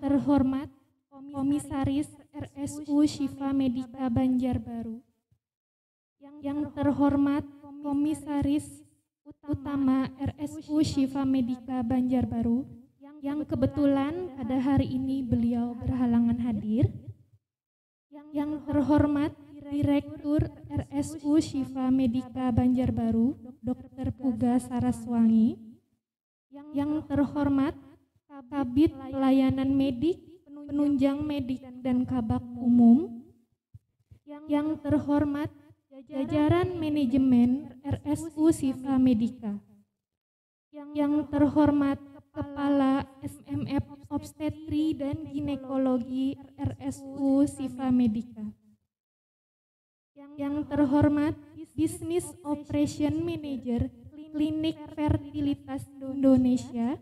terhormat Komisaris RSU Syifa Medika Banjarbaru, yang terhormat Komisaris Utama RSU Syifa Medika Banjarbaru, yang kebetulan pada hari ini beliau berhalangan hadir, yang terhormat Direktur RSU Syifa Medika Banjarbaru, Dr. Puga Saraswangi, yang terhormat Kabid Pelayanan Medik, Penunjang Medik dan Kabak Umum, yang terhormat jajaran manajemen RSU Syifa Medika, yang terhormat Kepala SMF Obstetri dan Ginekologi RSU Syifa Medika, yang terhormat Business Operation Manager Klinik Fertilitas Indonesia,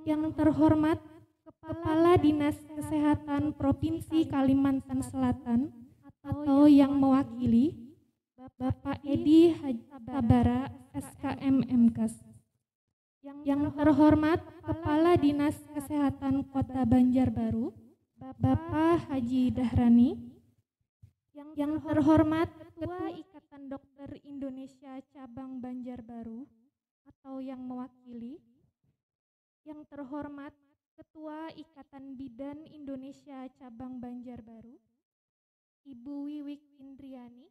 yang terhormat Kepala Dinas Kesehatan Provinsi Kalimantan Selatan atau yang mewakili Bapak Edi Tabara SKM MKes, yang terhormat Kepala Dinas Kesehatan Kota Banjarbaru Bapak Haji Dahrani, yang terhormat Ketua Ikatan Dokter Indonesia Cabang Banjarbaru atau yang mewakili, yang terhormat Ketua Ikatan Bidan Indonesia Cabang Banjarbaru Ibu Wiwik Indriani,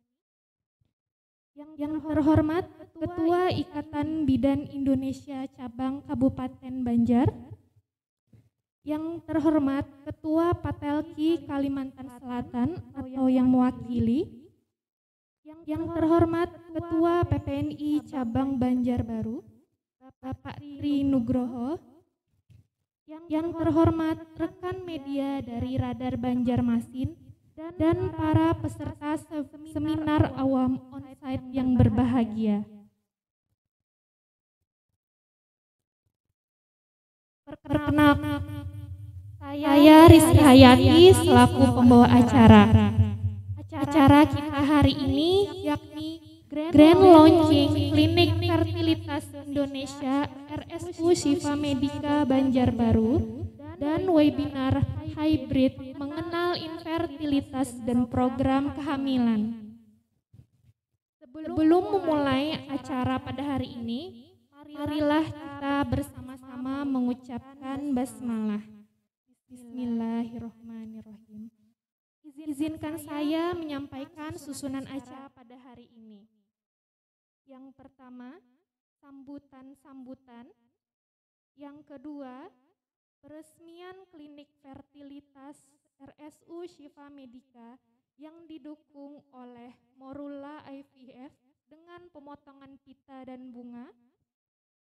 yang terhormat Ketua Ikatan Bidan Indonesia Cabang Kabupaten Banjar, yang terhormat Ketua Patelki Kalimantan Selatan atau yang mewakili, yang terhormat Ketua PPNI Cabang Banjarbaru Bapak Tri Nugroho, yang terhormat rekan media dari Radar Banjarmasin dan para peserta seminar awam onsite yang berbahagia. Perkenalkan, saya Rizky Hayati selaku pembawa acara. Acara kita hari ini yakni Grand Launching Klinik Fertilitas Indonesia RSU Syifa Medika Banjarbaru dan webinar hybrid mengenal infertilitas dan program kehamilan. Sebelum memulai acara pada hari ini, marilah kita bersama-sama mengucapkan basmalah. Bismillahirrahmanirrahim. Izinkan saya menyampaikan susunan acara pada hari ini. Yang pertama, sambutan-sambutan. Yang kedua, peresmian klinik fertilitas RSU Syifa Medika yang didukung oleh Morula IVF dengan pemotongan pita dan bunga.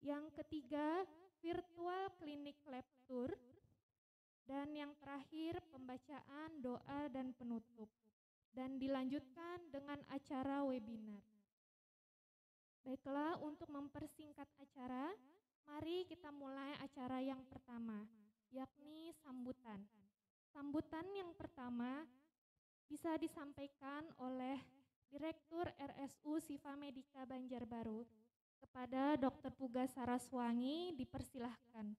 Yang ketiga, virtual klinik lab tour. Dan yang terakhir, pembacaan doa dan penutup. Dan dilanjutkan dengan acara webinar. Baiklah, untuk mempersingkat acara, mari kita mulai acara yang pertama, yakni sambutan. Sambutan yang pertama bisa disampaikan oleh Direktur RSU Syifa Medika Banjarbaru kepada Dr. Puga Saraswangi, dipersilahkan.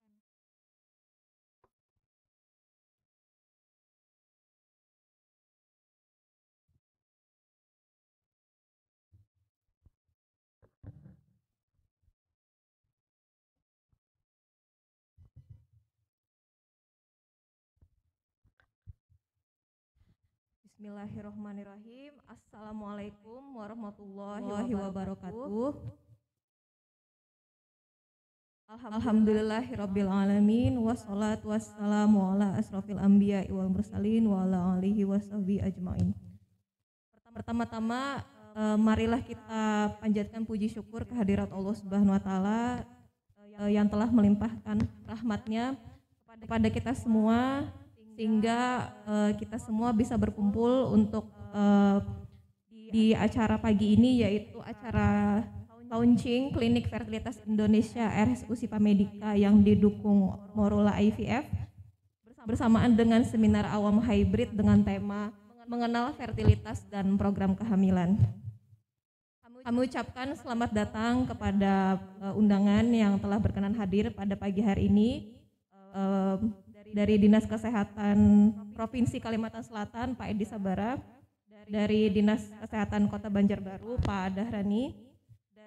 Bismillahirrahmanirrahim. Assalamualaikum warahmatullahi wabarakatuh. Alhamdulillahirabbil alamin wassalatu wassalamu ala asrofil anbiya'i wal mursalin wa ala alihi washabihi ajmain. Pertama-tama marilah kita panjatkan puji syukur kehadirat Allah Subhanahu wa taala yang telah melimpahkan rahmatnya kepada kita semua, sehingga kita semua bisa berkumpul untuk di acara pagi ini, yaitu acara launching Klinik Fertilitas Indonesia RSU Syifa Medika yang didukung Morula IVF bersamaan dengan seminar awam hybrid dengan tema mengenal fertilitas dan program kehamilan. Kami ucapkan selamat datang kepada undangan yang telah berkenan hadir pada pagi hari ini. dari Dinas Kesehatan Provinsi Kalimantan Selatan Pak Edi Sabara, dari Dinas Kesehatan Kota Banjarbaru Pak Dahrani,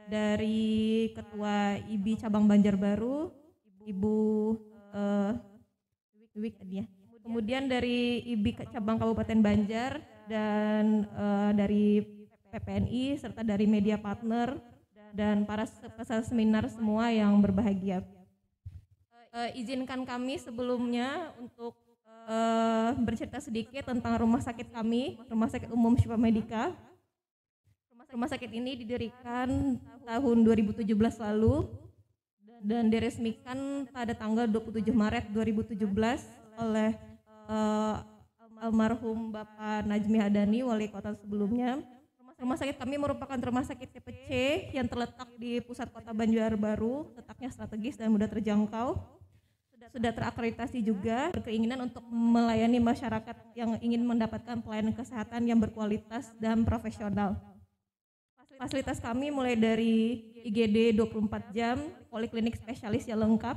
dari Ketua IBI Cabang Banjarbaru Ibu Wik tadi ya. Kemudian dari IBI Cabang Kabupaten Banjar dan dari PPNI serta dari media partner dan para peserta seminar semua yang berbahagia. Izinkan kami sebelumnya untuk bercerita sedikit tentang rumah sakit kami, Rumah Sakit Umum Syifa Medika. Rumah sakit ini didirikan tahun 2017 lalu dan diresmikan pada tanggal 27 Maret 2017 oleh almarhum Bapak Najmi Hadani, wali kota sebelumnya. Rumah sakit kami merupakan rumah sakit tipe C yang terletak di pusat kota Banjarbaru, letaknya strategis dan mudah terjangkau. Sudah terakreditasi juga, berkeinginan untuk melayani masyarakat yang ingin mendapatkan pelayanan kesehatan yang berkualitas dan profesional. Fasilitas kami mulai dari IGD 24 jam, poliklinik spesialis yang lengkap,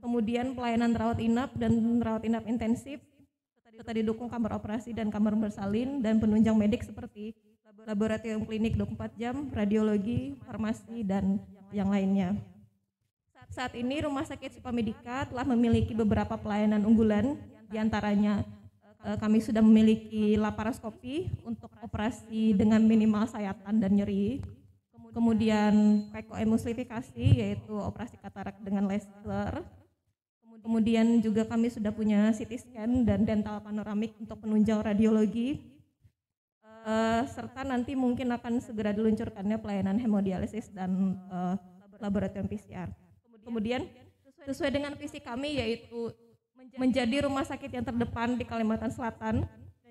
kemudian pelayanan rawat inap dan rawat inap intensif, serta didukung kamar operasi dan kamar bersalin dan penunjang medik seperti laboratorium klinik 24 jam, radiologi, farmasi, dan yang lainnya. Saat ini Rumah Sakit Syifa Medika telah memiliki beberapa pelayanan unggulan, diantaranya kami sudah memiliki laparoskopi untuk operasi dengan minimal sayatan dan nyeri, kemudian pekoemulsifikasi yaitu operasi katarak dengan laser, kemudian juga kami sudah punya CT scan dan dental panoramik untuk penunjang radiologi, serta nanti mungkin akan segera diluncurkannya pelayanan hemodialisis dan laboratorium PCR. Kemudian sesuai dengan visi kami yaitu menjadi rumah sakit yang terdepan di Kalimantan Selatan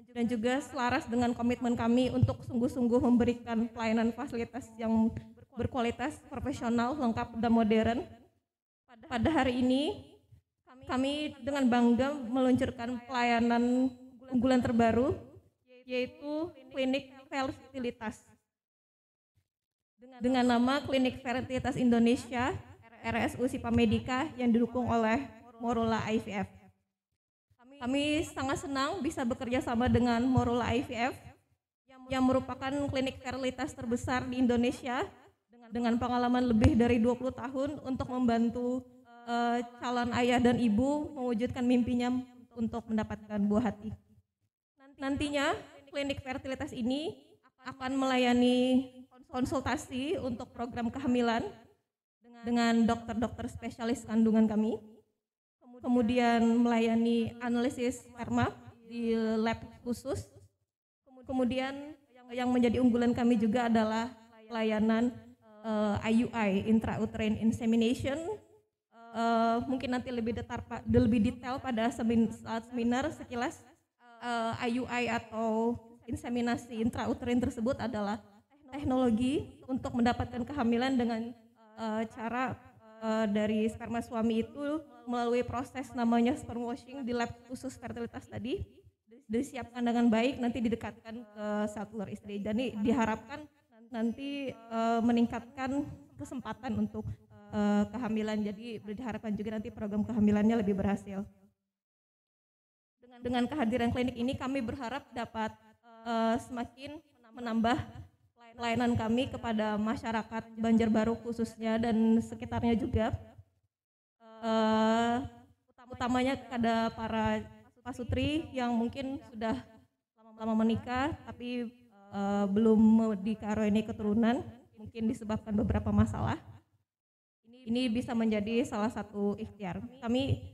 dan juga selaras dengan komitmen kami untuk sungguh-sungguh memberikan pelayanan fasilitas yang berkualitas, profesional, lengkap, dan modern. Pada hari ini kami dengan bangga meluncurkan pelayanan unggulan terbaru yaitu klinik fertilitas dengan nama Klinik Fertilitas Indonesia RSU Syifa Medika yang didukung oleh Morula IVF. Kami sangat senang bisa bekerja sama dengan Morula IVF yang merupakan klinik fertilitas terbesar di Indonesia dengan pengalaman lebih dari 20 tahun untuk membantu calon ayah dan ibu mewujudkan mimpinya untuk mendapatkan buah hati. Nantinya klinik fertilitas ini akan melayani konsultasi untuk program kehamilan dengan dokter-dokter spesialis kandungan kami, kemudian melayani analisis sperma di lab khusus, kemudian yang menjadi unggulan kami juga adalah pelayanan IUI, intrauterine insemination. Mungkin nanti lebih detail pada saat seminar sekilas. IUI atau inseminasi intrauterin tersebut adalah teknologi untuk mendapatkan kehamilan dengan cara dari sperma suami itu melalui proses namanya sperm washing di lab khusus fertilitas tadi, disiapkan dengan baik, nanti didekatkan ke sel telur istri. Jadi diharapkan nanti meningkatkan kesempatan untuk kehamilan. Jadi diharapkan juga nanti program kehamilannya lebih berhasil. Dengan kehadiran klinik ini kami berharap dapat semakin menambah pelayanan kami kepada masyarakat Banjarbaru khususnya dan sekitarnya juga, utamanya kepada para pasutri yang mungkin sudah lama menikah tapi belum dikaruniai keturunan, mungkin disebabkan beberapa masalah. Ini bisa menjadi salah satu ikhtiar kami,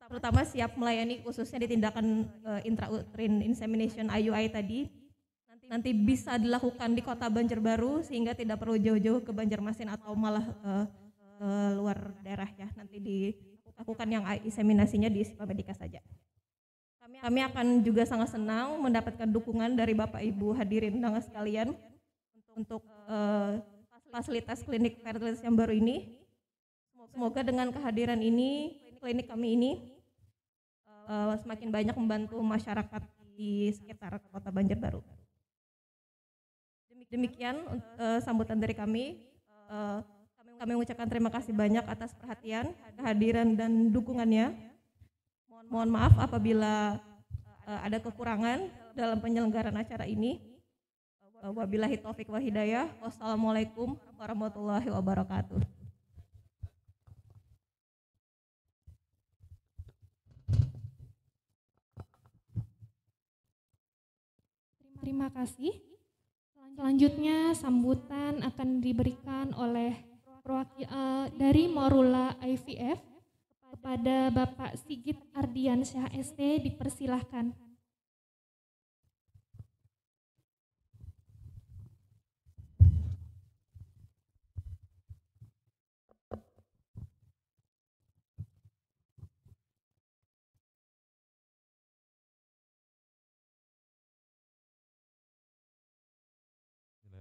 terutama siap melayani khususnya di tindakan intrauterine insemination IUI tadi. Nanti bisa dilakukan di kota Banjarbaru sehingga tidak perlu jauh-jauh ke Banjarmasin atau malah luar daerah ya. Nanti dilakukan yang inseminasinya di Syifa Medika saja. Kami akan juga sangat senang mendapatkan dukungan dari Bapak Ibu hadirin undangan sekalian untuk fasilitas klinik fertilitas yang baru ini. Semoga dengan kehadiran ini, klinik kami ini semakin banyak membantu masyarakat di sekitar kota Banjarbaru. Demikian sambutan dari kami. Kami mengucapkan terima kasih banyak atas perhatian, kehadiran, dan dukungannya. Mohon maaf apabila ada kekurangan dalam penyelenggaraan acara ini. Wabillahi taufik wa hidayah. Wassalamualaikum warahmatullahi wabarakatuh. Terima kasih. Selanjutnya sambutan akan diberikan oleh dari Morula IVF kepada Bapak Sigit Ardiansyah ST, dipersilahkan.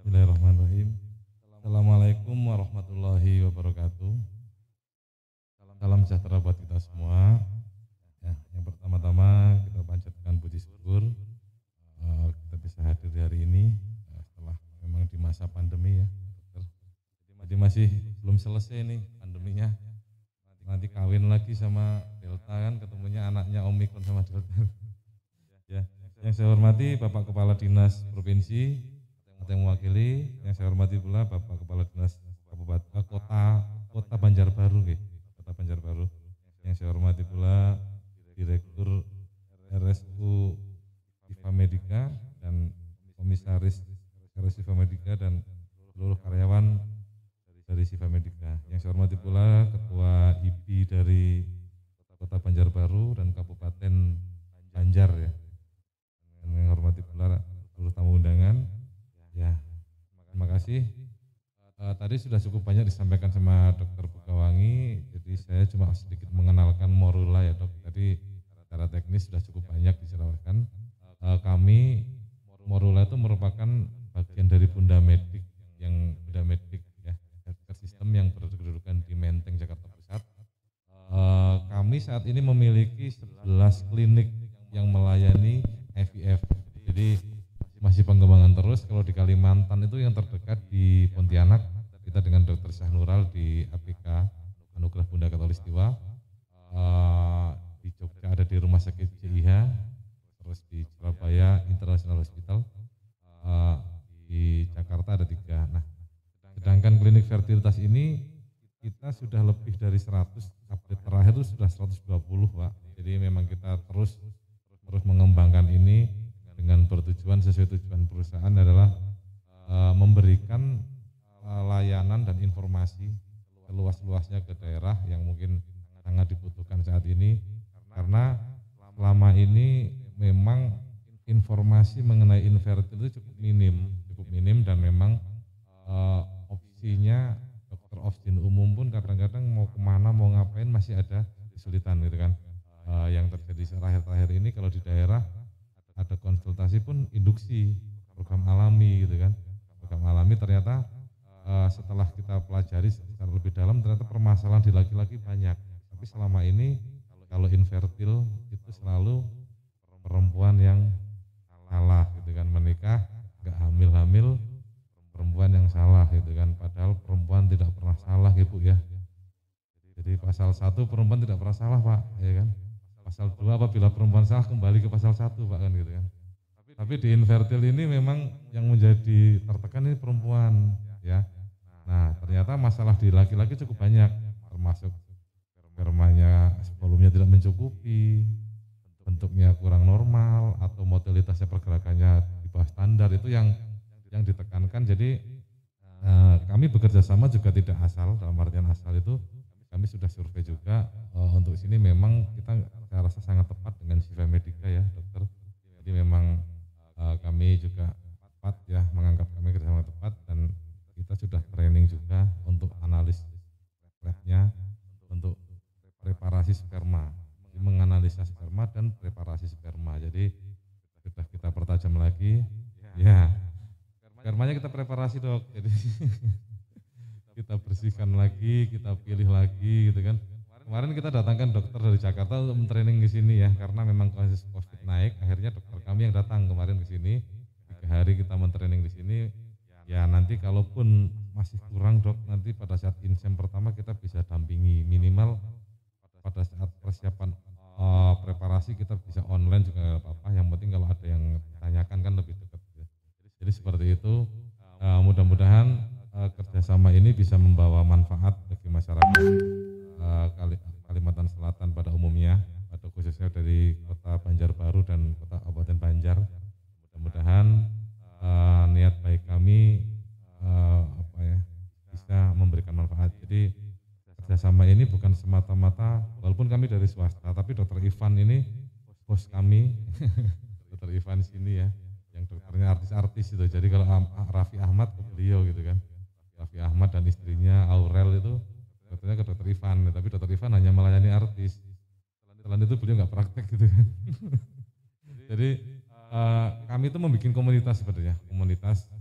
Bismillahirrahmanirrahim. Assalamualaikum warahmatullahi wabarakatuh. Salam sejahtera buat kita semua. Ya, yang pertama-tama kita panjatkan puji syukur kita bisa hadir hari ini setelah memang di masa pandemi ya, dokter. Jadi masih belum selesai nih pandeminya. Nanti kawin lagi sama Delta kan, ketemunya anaknya Omikron sama Delta. Ya, yang saya hormati Bapak Kepala Dinas Provinsi yang mewakili, yang saya hormati pula Bapak Kepala Dinas Kabupaten Kota Banjarbaru, Kota Banjarbaru. Yang saya hormati pula Direktur RSU Siva Medica dan Komisaris RSU Siva Medica dan seluruh karyawan dari Siva Medica. Yang saya hormati pula Ketua IPI dari Kota Banjarbaru dan Kabupaten Banjar ya. Dan yang hormati pula seluruh tamu undangan. Ya, terima kasih. Tadi sudah cukup banyak disampaikan sama Dr. Bukawangi, jadi saya cuma sedikit mengenalkan Morula ya dok. Tadi secara teknis sudah cukup banyak dijelaskan. Kami Morula itu merupakan bagian dari Bunda Medik ya, healthcare system yang berkedudukan di Menteng, Jakarta Pusat. Kami saat ini memiliki 11 klinik yang melayani IVF. Jadi masih pengembangan terus. Kalau di Kalimantan itu yang terdekat di Pontianak, kita dengan Dr. Syahnural di APK Anugerah Bunda Khatulistiwa. Di Jogja ada di Rumah Sakit JIH, terus di Surabaya International Hospital, di Jakarta ada 3. Nah, sedangkan klinik fertilitas ini kita sudah lebih dari 100, update terakhir itu sudah 120 Pak. Jadi memang kita terus mengembangkan ini dengan bertujuan sesuai tujuan perusahaan adalah memberikan layanan dan informasi seluas-luasnya ke daerah yang mungkin sangat dibutuhkan saat ini, karena selama ini memang informasi mengenai infertil itu cukup minim dan memang opsinya dokter obstin umum pun kadang-kadang mau kemana mau ngapain masih ada kesulitan gitu kan. Yang terjadi terakhir-terakhir ini kalau di daerah ada konsultasi pun induksi program alami gitu kan. Program alami ternyata setelah kita pelajari secara lebih dalam ternyata permasalahan di laki-laki banyak. Tapi selama ini kalau infertil itu selalu perempuan yang salah gitu kan, menikah enggak hamil-hamil perempuan yang salah gitu kan. Padahal perempuan tidak pernah salah Ibu ya. Jadi pasal 1 perempuan tidak pernah salah Pak, ya kan. Pasal 2 apabila perempuan salah kembali ke pasal 1 Pak kan gitu kan. Tapi di infertil ini memang yang menjadi tertekan ini perempuan ya. Nah ternyata masalah di laki-laki cukup banyak, termasuk spermanya volumenya tidak mencukupi, bentuknya kurang normal atau motilitasnya pergerakannya di bawah standar, itu yang ditekankan. Jadi kami bekerja sama juga tidak asal, dalam artian asal itu kami sudah survei juga untuk sini memang kita saya rasa sangat tepat dengan Siva Medica ya dokter. Jadi memang kami juga tepat ya menganggap kami kerjasama tepat, dan kita sudah training juga untuk analis labnya untuk preparasi sperma, jadi menganalisa sperma dan preparasi sperma. Jadi sudah kita pertajam lagi ya, spermanya kita preparasi dok, jadi kita bersihkan lagi, kita pilih lagi gitu kan. Kemarin kita datangkan dokter dari Jakarta untuk mentraining di sini ya, karena memang kasus COVID naik, akhirnya dokter kami yang datang kemarin ke sini. 3 hari kita mentraining di sini. Ya nanti kalaupun masih kurang dok, nanti pada saat insem pertama kita bisa dampingi minimal pada saat persiapan transportasi kita bisa online juga nggak apa-apa, yang penting kalau ada yang ditanyakan kan lebih dekat. Jadi seperti itu, mudah-mudahan kerjasama ini bisa membawa manfaat bagi masyarakat Kalimantan Selatan pada umumnya, atau khususnya dari Kota Banjarbaru dan Kota Kabupaten Banjar. Mudah-mudahan niat baik kami bisa memberikan manfaat. Jadi kerjasama ini bukan semata-mata, walaupun kami dari swasta, tapi Dokter Ivan ini bos kami, Dokter Ivan sini ya, yang dokternya artis-artis itu. Jadi kalau Raffi Ahmad ke beliau gitu kan, Raffi Ahmad dan istrinya Aurel itu dokternya ke Dokter Ivan, tapi Dokter Ivan hanya melayani artis. Selain itu beliau nggak praktek gitu kan. Jadi kami itu membuat komunitas sebenarnya, komunitas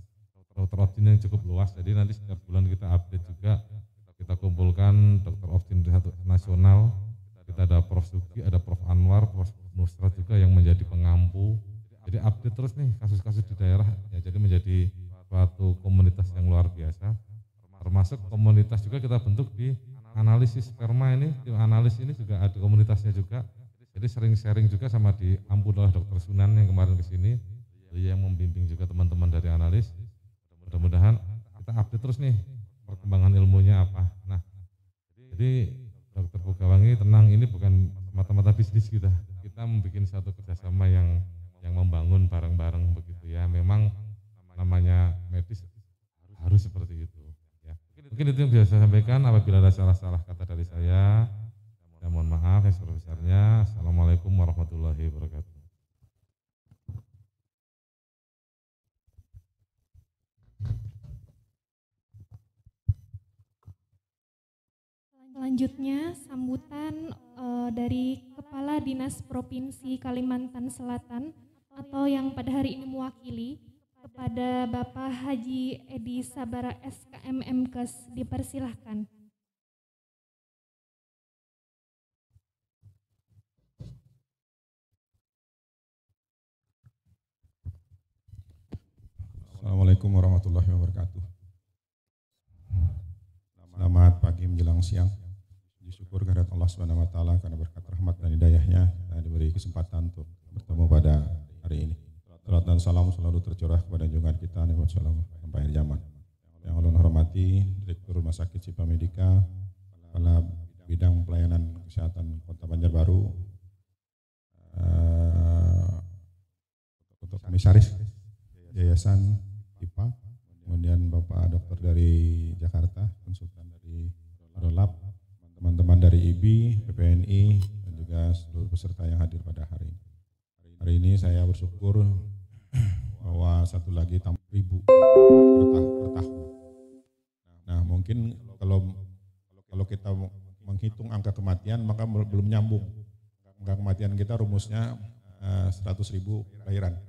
dokter optin yang cukup luas. Jadi nanti setiap bulan kita update juga, kita kumpulkan dokter optin nasional. Kita ada Prof. Sugi, ada Prof. Anwar, Prof. Nusrat juga yang menjadi pengampu. Jadi update terus nih kasus-kasus di daerah, ya, jadi menjadi suatu komunitas yang luar biasa. Termasuk komunitas juga kita bentuk di analisis sperma ini, tim analis ini juga ada komunitasnya juga. Jadi sering sharing juga sama di ampun oleh Dokter Sunan yang kemarin kesini, dia yang membimbing juga teman-teman dari analis. Mudah-mudahan kita update terus nih perkembangan ilmunya apa. Nah, jadi Dokter Pugawangi tenang, ini bukan mata-mata bisnis kita. Kita membuat satu kerjasama yang membangun bareng-bareng begitu ya. Memang namanya medis harus seperti itu. Ya. Mungkin itu yang bisa saya sampaikan. Apabila ada salah-salah kata dari saya mohon maaf yang sebesar-besarnya. Assalamualaikum warahmatullahi wabarakatuh. Selanjutnya sambutan dari Kepala Dinas Provinsi Kalimantan Selatan atau yang pada hari ini mewakili kepada Bapak Haji Edi Sabara SKM Mkes, dipersilahkan. Assalamualaikum warahmatullahi wabarakatuh. Selamat pagi menjelang siang. Syukur kehadirat Allah Subhanahu wa taala karena berkat rahmat dan hidayahnya kita diberi kesempatan untuk bertemu pada hari ini. Salam dan salam selalu tercurah kepada junjungan kita Nabi Muhammad sampai akhir zaman. Yang Allah hormati Direktur Rumah Sakit Sipa Medika, Kepala Bidang Pelayanan Kesehatan Kota Banjarbaru, untuk Komisaris Yayasan IPA, kemudian Bapak Dokter dari Jakarta, konsultan dari Rodolab, teman-teman dari IBI, PPNI, dan juga seluruh peserta yang hadir pada hari ini. Hari ini saya bersyukur bahwa satu lagi tambah 1.000 per tahun. Nah mungkin kalau kita menghitung angka kematian maka belum nyambung. Angka kematian kita rumusnya 100.000 kelahiran.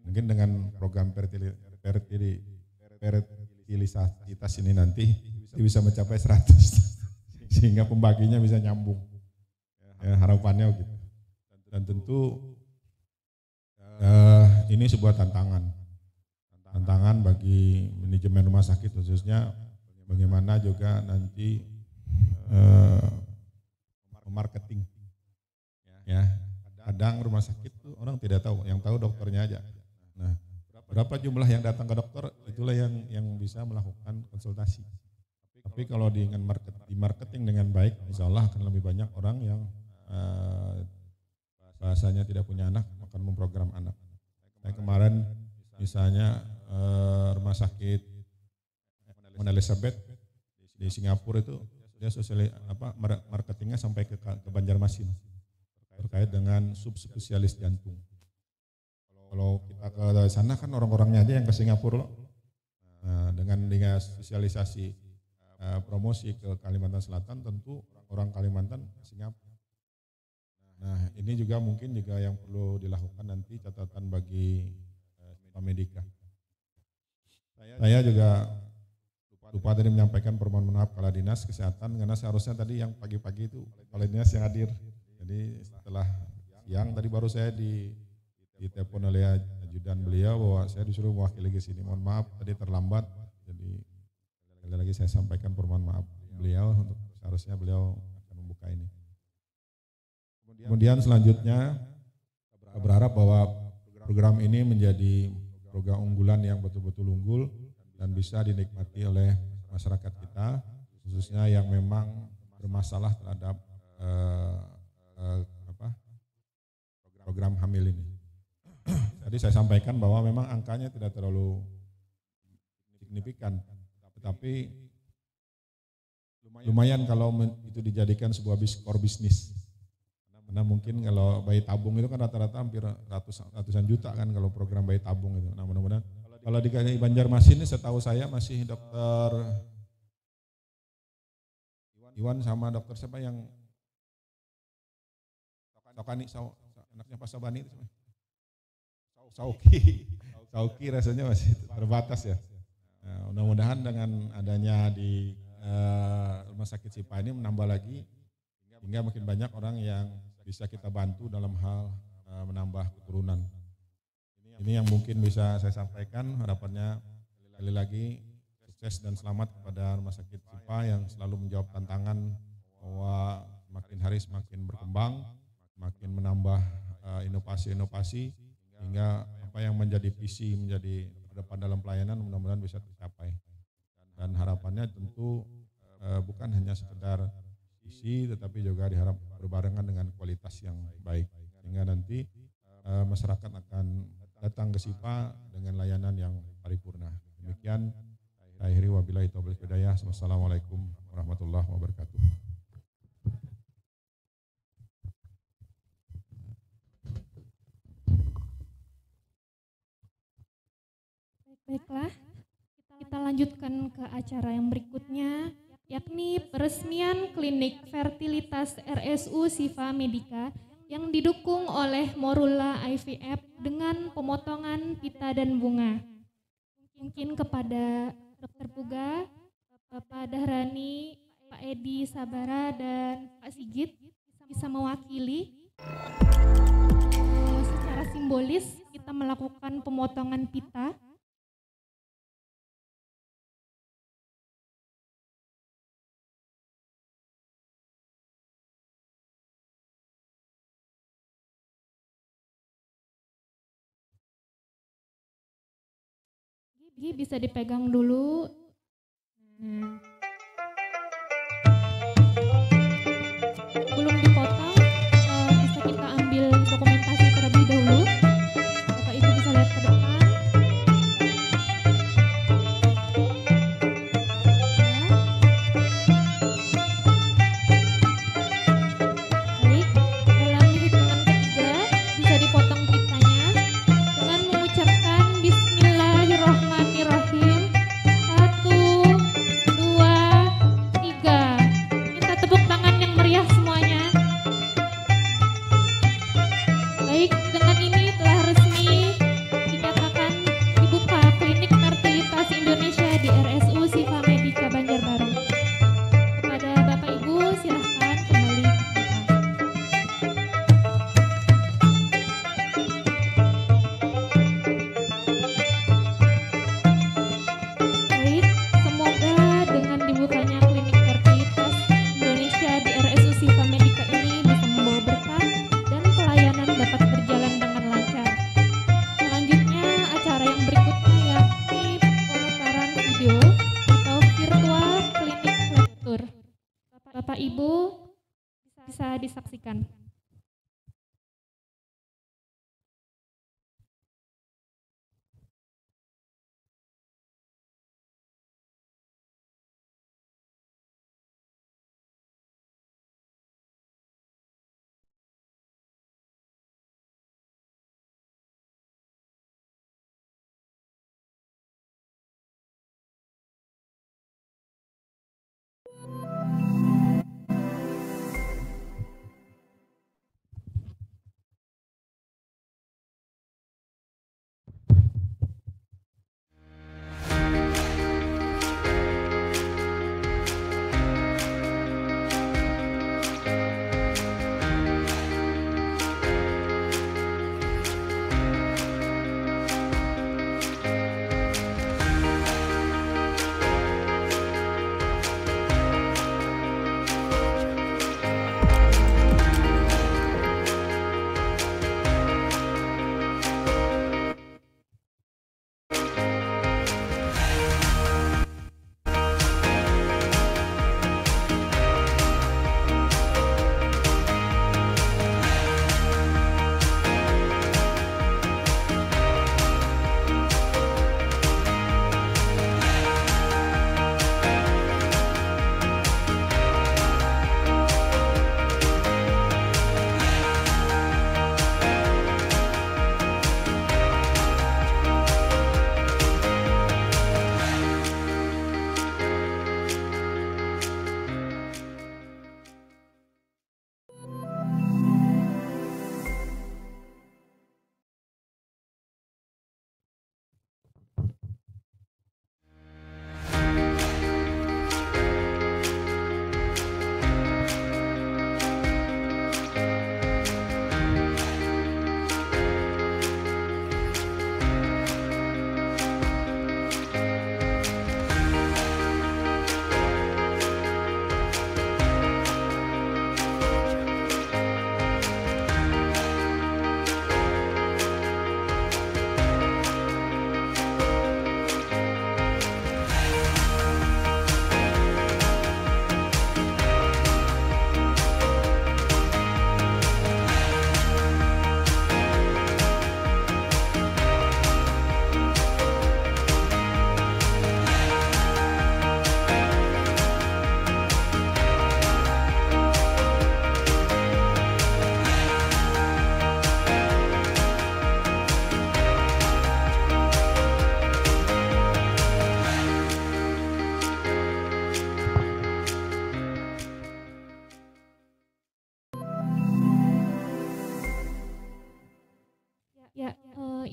Mungkin dengan program fertilitas ini nanti bisa mencapai 100 sehingga pembaginya bisa nyambung. Ya, harapannya gitu. Dan tentu ini sebuah tantangan bagi manajemen rumah sakit, khususnya bagaimana juga nanti marketing. Ya, kadang rumah sakit tuh orang tidak tahu, yang tahu dokternya aja. Nah, berapa jumlah yang datang ke dokter, itulah yang bisa melakukan konsultasi. Tapi kalau di marketing dengan baik, insya Allah akan lebih banyak orang yang bahasanya tidak punya anak akan memprogram anak. Saya kemarin misalnya rumah sakit Queen Elizabeth di Singapura itu dia marketingnya sampai ke Banjarmasin terkait dengan subspesialis jantung. Kalau kita ke sana kan orang-orangnya aja yang ke Singapura loh. Nah, dengan sosialisasi promosi ke Kalimantan Selatan, tentu orang Kalimantan ke Singapura. Nah, ini juga mungkin juga yang perlu dilakukan nanti, catatan bagi Medika. Saya juga lupa tadi menyampaikan permohonan maaf Kepala Dinas Kesehatan karena seharusnya tadi yang pagi-pagi itu Kepala Dinas yang hadir. Jadi setelah siang tadi baru saya ditelepon oleh ajudan beliau bahwa saya disuruh mewakili ke sini. Mohon maaf tadi terlambat. Jadi sekali lagi saya sampaikan permohonan maaf beliau, untuk seharusnya beliau akan membuka ini. Kemudian selanjutnya kita berharap bahwa program ini menjadi program unggulan yang betul-betul unggul dan bisa dinikmati oleh masyarakat kita, khususnya yang memang bermasalah terhadap program hamil ini. Tadi saya sampaikan bahwa memang angkanya tidak terlalu signifikan, tetapi lumayan kalau itu dijadikan sebuah core bisnis. Karena mungkin kalau bayi tabung itu kan rata-rata hampir ratusan juta kan kalau program bayi tabung itu. Nah mudah-mudahan kalau di Banjarmasin ini setahu saya masih dokter Iwan sama dokter siapa yang Tokani, anaknya Pak Sabani itu Sauki rasanya masih terbatas ya. Nah, mudah-mudahan dengan adanya di Rumah Sakit Sipa ini menambah lagi hingga makin banyak orang yang bisa kita bantu dalam hal menambah keturunan. Ini yang mungkin bisa saya sampaikan, harapannya sekali lagi sukses dan selamat kepada Rumah Sakit Sipa yang selalu menjawab tantangan bahwa semakin hari semakin berkembang, semakin menambah inovasi-inovasi hingga apa yang menjadi visi menjadi terdepan dalam pelayanan mudah-mudahan bisa tercapai. Dan harapannya tentu bukan hanya sekedar visi tetapi juga diharap berbarengan dengan kualitas yang baik sehingga nanti masyarakat akan datang ke SIPA dengan layanan yang paripurna. Demikian saya akhiri wabillahi taufiq wal hidayah. Wassalamualaikum warahmatullahi wabarakatuh. Baiklah, kita lanjutkan ke acara yang berikutnya, yakni peresmian klinik fertilitas RSU Sifa Medica yang didukung oleh Morula IVF dengan pemotongan pita dan bunga. Mungkin kepada Dr. Puga, Bapak Dahrani, Pak Edi Sabara, dan Pak Sigit bisa mewakili secara simbolis kita melakukan pemotongan pita. Bisa dipegang dulu. Belum dipotong, bisa kita ambil dokumentasi terlebih dahulu. Bapak Ibu bisa lihat ke depan. Baik, dalam hitungan ketiga bisa dipotong pitanya dengan mengucapkan Bismillahirrahmanirrahim. 1, 2, 3. Minta tepuk tangan yang meriah semuanya. Baik, dengan ini telah resmi dinyatakan dibuka klinik fertilitas Indonesia di RSU Sifa Medica Banjarbaru. Kepada Bapak Ibu silahkan kembali. Baik, semoga dengan dibukanya klinik fertilitas Indonesia di RSU Sifa Medica ini bisa membawa berkah dan pelayanan dapat berjalan dengan lancar. Selanjutnya acara yang berikutnya yakni pemutaran video atau virtual klinik lecture. Bapak Ibu bisa disaksikan.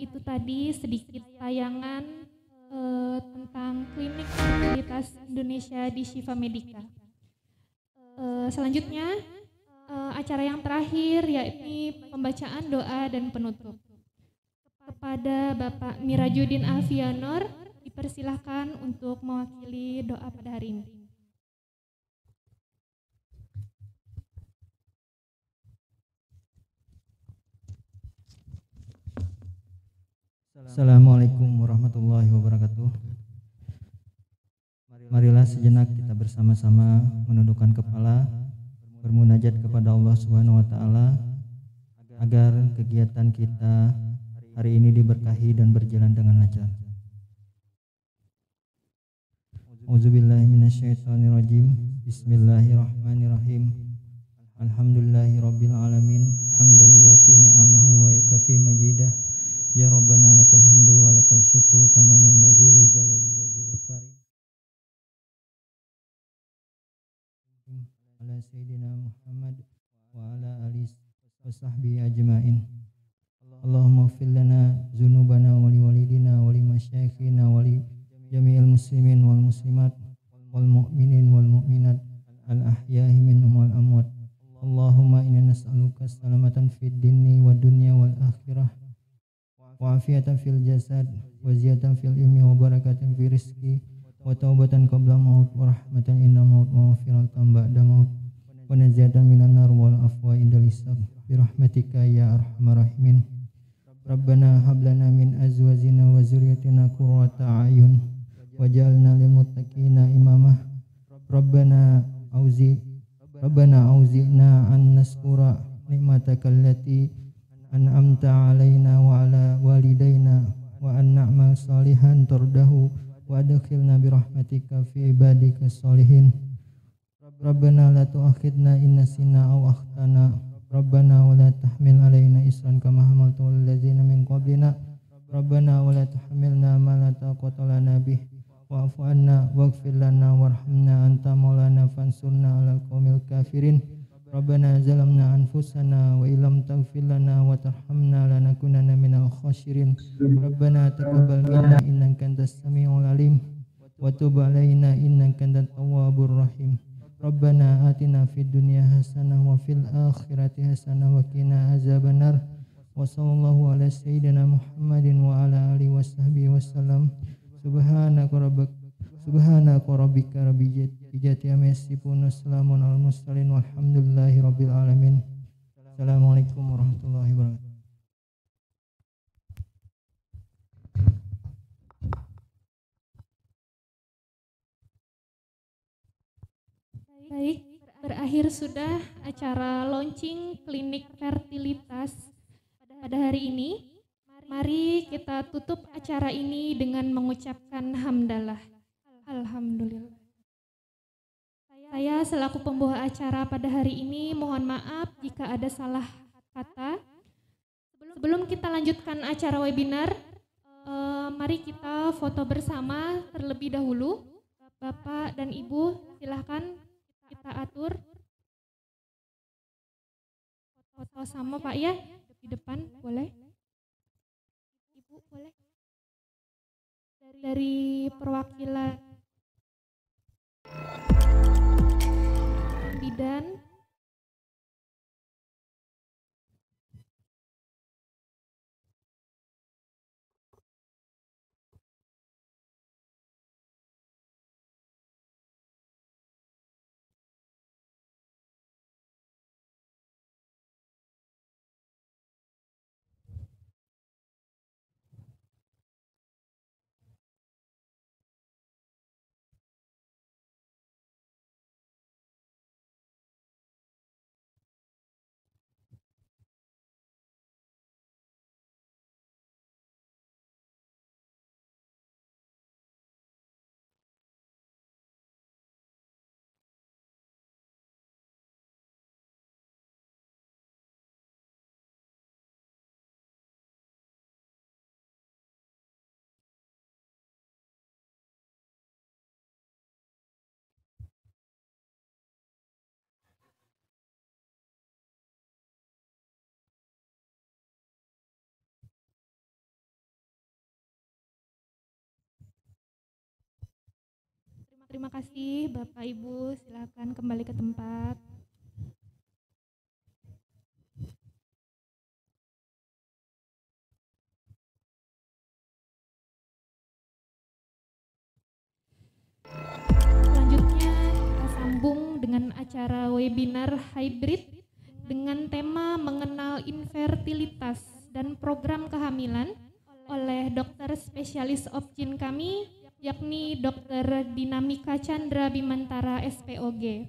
itu tadi sedikit tayangan tentang klinik fertilitas Indonesia di Shifa Medica. Selanjutnya acara yang terakhir yakni pembacaan doa dan penutup. Kepada Bapak Mirajudin Alfianor dipersilahkan untuk mewakili doa pada hari ini. Assalamualaikum warahmatullahi wabarakatuh. Marilah sejenak kita bersama-sama menundukkan kepala, bermunajat kepada Allah Subhanahu wa taala agar kegiatan kita hari ini diberkahi dan berjalan dengan lancar. Auzubillahi minasyaitonirrajim. Bismillahirrahmanirrahim. Alhamdulillahirabbil alamin. Hamdan yuwafi ni'amahu wa yukafi majidah. Ya Rabbana lakal hamdu wa lakal syukru kama yanbaghi li jalali wajhikal karim. Ala sayyidina Muhammad wa ala alihi wa sahbihi ajmain. Allahumma ighfir lana dzunubana wa li walidina wa li masyayikhina wa li jami'il muslimin wal muslimat wal mu'minin wal mu'minat al ahya'i minhum wal amwat. Allahumma inna nas'aluka salamatan fid dini wad dunya wal akhirah wa afiatan fil jasad wa ziyatan fil ilmi wa barakatan fi rizqi wa taubatan qabla maut wa rahmatan inna maut wa maghfiratan ba'da maut wa najatan minan nar wal afwa indal hisab bi rahmatika ya arhamar rahimin. Rabbana hab lana min azwajina wa dzurriyyatina qurrata a'yun waj'alna lil muttaqina imamah. Rabbana auzi'na an naskura ni'mataka allati an'amta alaina wa ala walidayna wa an na'mal salihan tardahu wa adkhilna bi rahmatika fi ibadika sholihin. Rabbana la tu'akhidna in nasina aw akhtana. Rabbana wa la tahmil alaina isran kama hamaltu alal ladzina min qablina. Rabbana wa la tuhammilna ma la taqata lana bih wa'fu anna waghfir lana warhamna anta maulana fansurna alal qaumil kafirin. Rabbana zalamna anfusana wa illam taghfir lana wa tarhamna lanakunanna minal khasirin. Rabbana taqabbal minna innaka antas samiul alim wa tub alaina innaka antat tawwabur rahim. Rabbana atina fid dunya hasanah wa fil akhirati hasanah wa qina azabannar. Wa sallallahu ala sayyidina Muhammadin wa ala alihi washabbihi wasallam. Subhanaka rabbika rabbil izzati amma yasifun. Wassalamun alal mursalin walhamdulillahi rabbil alamin. Assalamualaikum warahmatullahi wabarakatuh. Baik, berakhir sudah acara launching klinik fertilitas pada hari ini. Mari kita tutup acara ini dengan mengucapkan hamdalah. Alhamdulillah. Saya selaku pembawa acara pada hari ini mohon maaf jika ada salah kata. Sebelum kita lanjutkan acara webinar, mari kita foto bersama terlebih dahulu. Bapak dan Ibu silahkan kita atur. Foto sama Pak ya, di depan boleh. Ibu boleh. Dari perwakilan bidan Terima kasih Bapak Ibu, silakan kembali ke tempat. Selanjutnya kita sambung dengan acara webinar hybrid dengan tema mengenal infertilitas dan program kehamilan oleh dokter spesialis obgyn kami, yakni Dr. Dinamika Chandra Bimantara SPOG,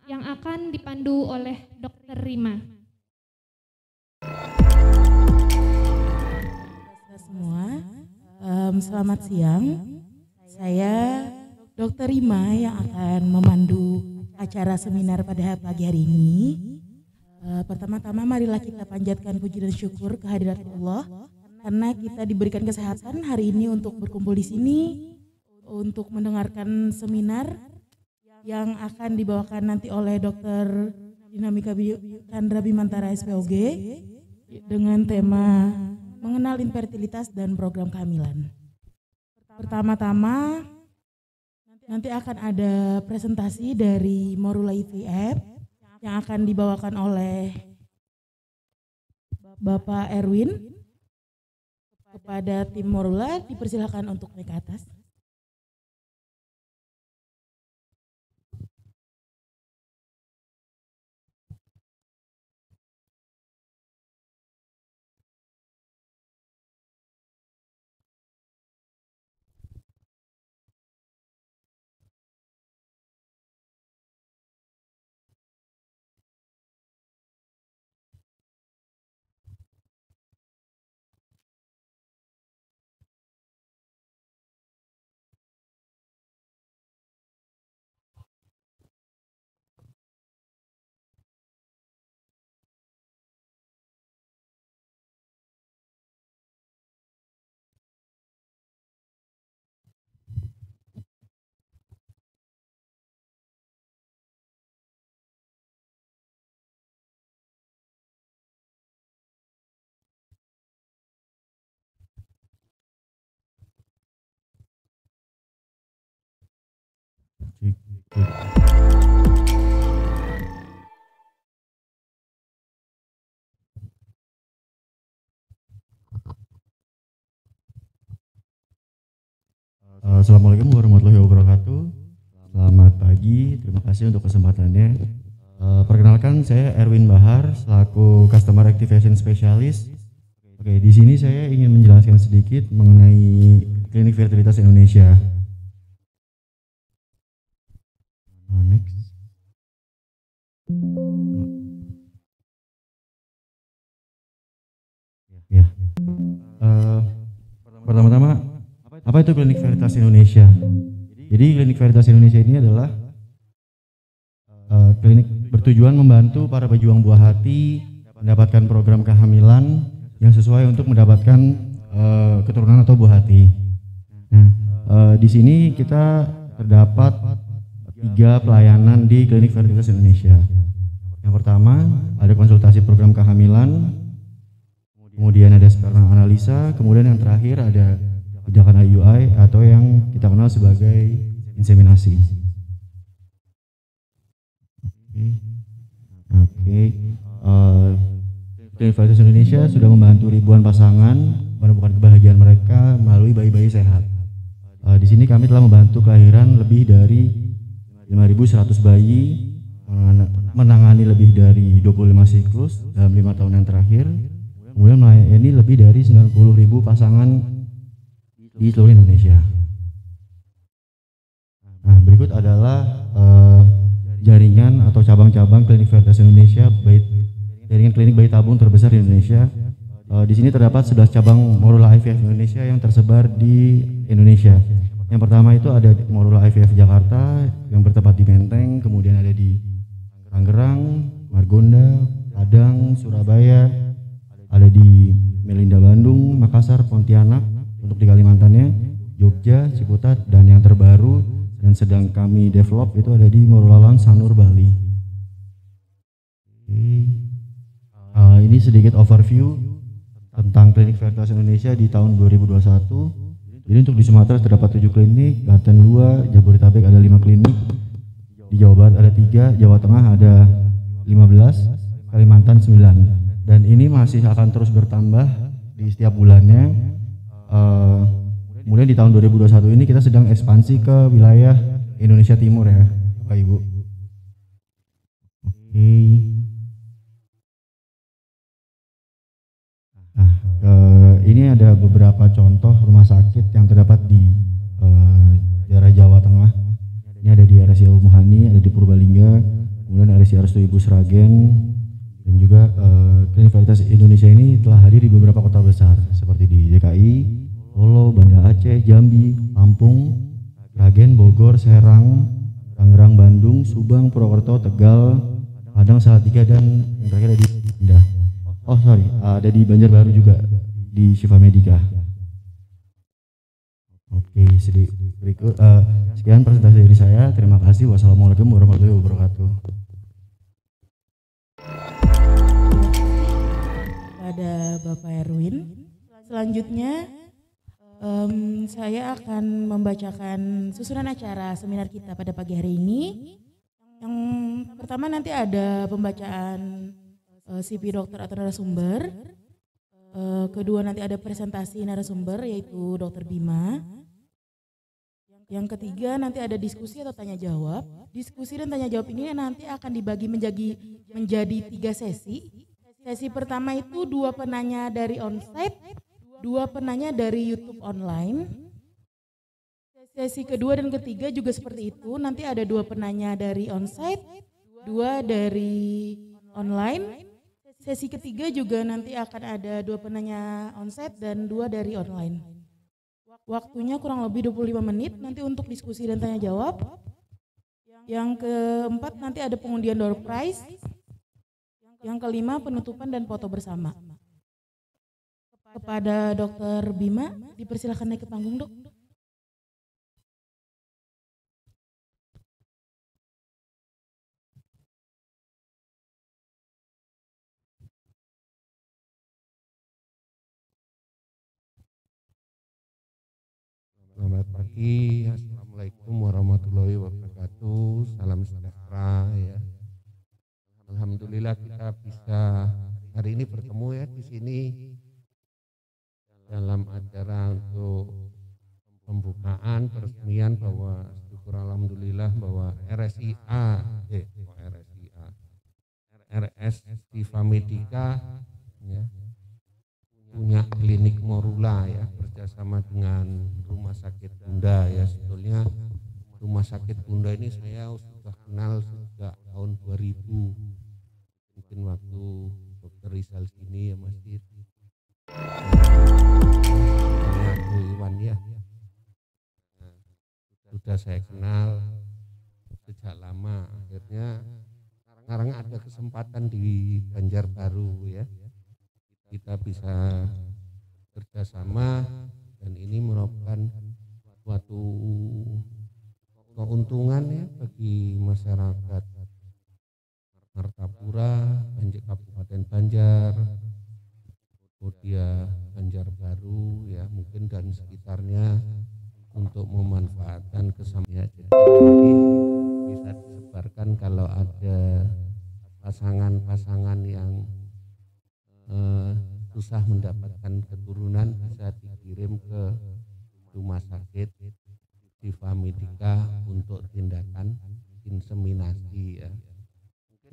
yang akan dipandu oleh Dr. Rima. Semua, selamat siang. Saya Dr. Rima yang akan memandu acara seminar pada pagi hari ini. Pertama-tama marilah kita panjatkan puji dan syukur kehadirat Allah karena kita diberikan kesehatan hari ini untuk berkumpul di sini untuk mendengarkan seminar yang akan dibawakan nanti oleh Dr. Dinamika Chandra Bimantara SPOG dengan tema mengenal infertilitas dan program kehamilan. Pertama-tama nanti akan ada presentasi dari Morula IVF yang akan dibawakan oleh Bapak Erwin. Kepada tim Morula dipersilakan untuk naik ke atas. Assalamualaikum warahmatullahi wabarakatuh. Selamat pagi, terima kasih untuk kesempatannya. Perkenalkan, saya Erwin Bahar selaku Customer Activation Specialist. Oke, di sini saya ingin menjelaskan sedikit mengenai Klinik Fertilitas Indonesia. Next. Ya. Pertama-tama, apa itu Klinik Fertilitas Indonesia? Jadi Klinik Fertilitas Indonesia ini adalah klinik bertujuan membantu para pejuang buah hati mendapatkan program kehamilan yang sesuai untuk mendapatkan keturunan atau buah hati. Nah, di sini kita terdapat 3 pelayanan di Klinik Fertilitas Indonesia. Yang pertama ada konsultasi program kehamilan, kemudian ada sperma analisa, kemudian yang terakhir ada tindakan IUI atau yang kita kenal sebagai inseminasi. Klinik Fertilitas Indonesia sudah membantu ribuan pasangan menemukan kebahagiaan mereka melalui bayi-bayi sehat. Di sini kami telah membantu kelahiran lebih dari 5.100 bayi, menangani lebih dari 25 siklus dalam 5 tahun yang terakhir, kemudian melayani lebih dari 90.000 pasangan di seluruh Indonesia. Nah, berikut adalah jaringan atau cabang-cabang Klinik Fertilitas Indonesia, jaringan klinik bayi tabung terbesar di Indonesia. Di sini terdapat 11 cabang Morula IVF Indonesia yang tersebar di Indonesia. Yang pertama itu ada Morula IVF Jakarta yang bertempat di Menteng, kemudian ada di Tangerang, Margonda, Padang, Surabaya, ada di Melinda Bandung, Makassar, Pontianak untuk di Kalimantannya, Jogja, Ciputat, dan yang terbaru dan sedang kami develop itu ada di Morulawan, Sanur, Bali. Ini sedikit overview tentang Klinik Fertilitas Indonesia di tahun 2021. Jadi untuk di Sumatera terdapat 7 klinik, Banten 2, Jabodetabek ada 5 klinik, di Jawa Barat ada 3, Jawa Tengah ada 15, Kalimantan 9. Dan ini masih akan terus bertambah di setiap bulannya. Kemudian di tahun 2021 ini kita sedang ekspansi ke wilayah Indonesia Timur ya, Bapak Ibu. Oke. Nah, ini ada beberapa contoh rumah sakit yang terdapat di daerah Jawa Tengah. Ini ada di RSCA Umuhani, ada di Purbalingga, kemudian RSCA Restu Ibu Sragen, dan juga Klinik Veritas Indonesia ini telah hadir di beberapa kota besar seperti di DKI, Solo, Banda Aceh, Jambi, Lampung, Sragen, Bogor, Serang, Tangerang, Bandung, Subang, Purwokerto, Tegal, Padang, Salatiga, dan yang terakhir ada di Indah. Oh sorry, ada di Banjarbaru juga, di Syifa Medica. Oke, berikut sekian presentasi dari saya. Terima kasih. Wassalamualaikum warahmatullahi wabarakatuh. Pada Bapak Erwin. Selanjutnya saya akan membacakan susunan acara seminar kita pada pagi hari ini. Yang pertama nanti ada pembacaan CV dokter atau narasumber. Kedua nanti ada presentasi narasumber yaitu Dr. Bima. Yang ketiga nanti ada diskusi atau tanya jawab. Diskusi dan tanya jawab ini nanti akan dibagi menjadi 3 sesi. Sesi pertama itu 2 penanya dari onsite, 2 penanya dari YouTube online. Sesi kedua dan ketiga juga seperti itu. Nanti ada 2 penanya dari onsite, 2 dari online. Sesi ketiga juga nanti akan ada 2 penanya onsite dan 2 dari online. Waktunya kurang lebih 25 menit nanti untuk diskusi dan tanya jawab. Yang keempat nanti ada pengundian door prize. Yang kelima penutupan dan foto bersama. Kepada Dr. Bima, dipersilakan naik ke panggung, Dok. Selamat pagi, assalamualaikum warahmatullahi wabarakatuh. Salam sejahtera ya. Alhamdulillah kita bisa hari ini bertemu ya di sini dalam acara untuk pembukaan peresmian bahwa syukur alhamdulillah bahwa RS Syifa Medica ya, punya klinik Morula ya, bersama dengan Rumah Sakit Bunda ya. Sebetulnya Rumah Sakit Bunda ini saya sudah kenal sejak tahun 2000, mungkin waktu Dr. Rizal sini ya masih Iwan ya, sudah saya kenal sejak lama. Akhirnya sekarang ada kesempatan di Banjarbaru ya, kita bisa kerjasama dan ini merupakan suatu keuntungan ya bagi masyarakat Martapura, Kabupaten Banjar, kemudian Banjarbaru ya mungkin dan sekitarnya untuk memanfaatkan kesamaan. Jadi bisa disebarkan kalau ada pasangan-pasangan yang susah mendapatkan keturunan bisa dikirim ke rumah sakit Syifa Medica untuk tindakan inseminasi ya.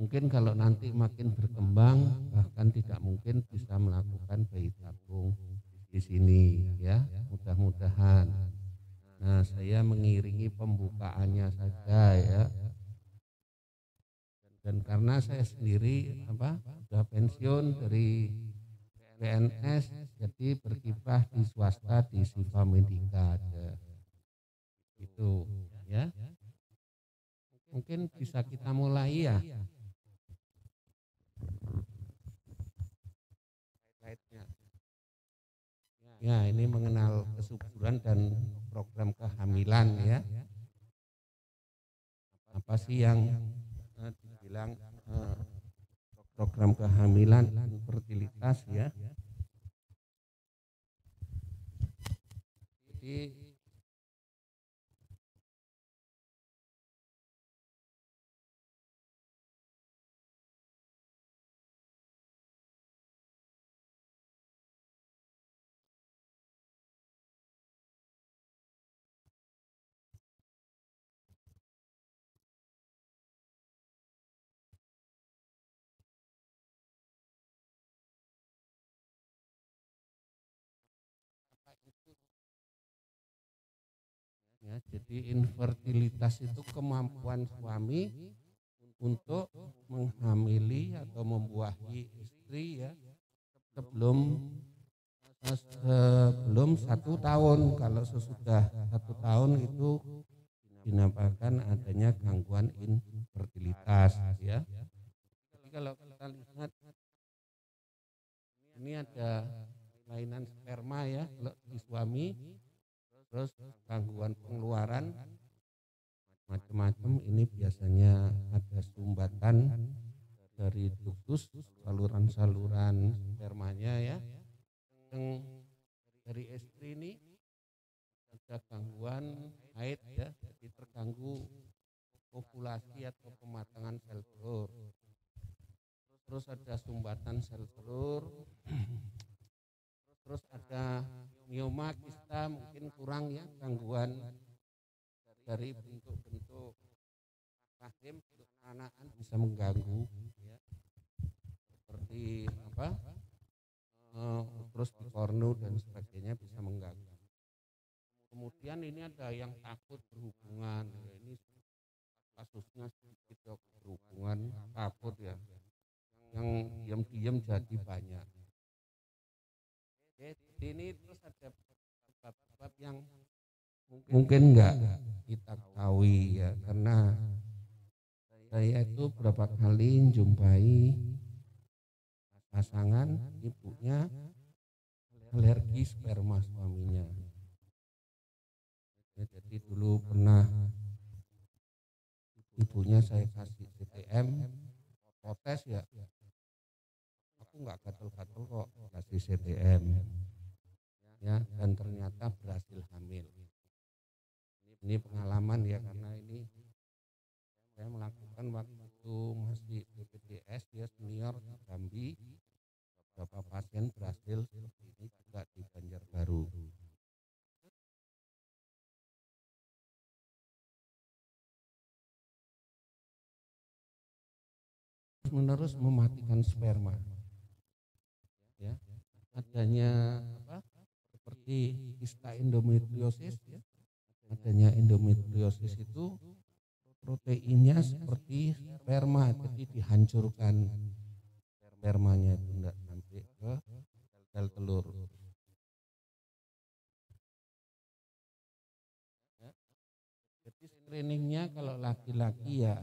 Mungkin kalau nanti makin berkembang bahkan tidak mungkin bisa melakukan bayi tabung di sini ya, mudah-mudahan. Nah, saya mengiringi pembukaannya saja ya. Dan karena saya sendiri sudah pensiun dari PNS, jadi berkiprah di swasta di Syifa Medica itu ya. Mungkin bisa kita mulai ya. Ya, ini mengenal kesuburan dan program kehamilan ya. Apa sih yang dibilang program kehamilan dan fertilitas ya. jadi ya, jadi infertilitas itu kemampuan suami untuk menghamili atau membuahi istri ya sebelum 1 tahun. Kalau sesudah 1 tahun itu dinamakan adanya gangguan infertilitas ya. Jadi kalau kita lihat ini ada kelainan sperma ya kalau di suami, terus gangguan pengeluaran macam-macam. Ini biasanya ada sumbatan dari ductus, saluran-saluran spermanya ya. Yang dari istri ini ada gangguan haid ya, jadi terganggu ovulasi atau pematangan sel telur. Terus ada sumbatan sel telur, terus ada mioma, kista, mungkin kurang ya, gangguan dari bentuk-bentuk rahim, anakan bisa mengganggu ya. Seperti apa? Terus di kornu dan sebagainya bisa mengganggu. Kemudian ini ada yang takut berhubungan, ya, ini kasusnya sedikit berhubungan takut ya, yang diam-diam jadi banyak. Jadi ini terus ada sebab-sebab yang mungkin enggak kita ketahui ya, karena saya itu berapa kali menjumpai pasangan ibunya alergi sperma suaminya. Ya, jadi dulu pernah ibunya saya kasih CTM, protes ya, aku nggak gatel-gatel kok kasih CTM ya, dan ternyata berhasil hamil. Ini pengalaman ya, karena ini saya melakukan waktu masih BPJS ya, senior di Jambi. Beberapa pasien berhasil seperti ini juga di Banjarbaru. Menerus mematikan sperma ya, adanya apa seperti kista endometriosis ya, adanya endometriosis itu proteinnya seperti sperma, jadi dihancurkan spermanya itu tidak sampai ke sel telur ya. Jadi screeningnya kalau laki-laki ya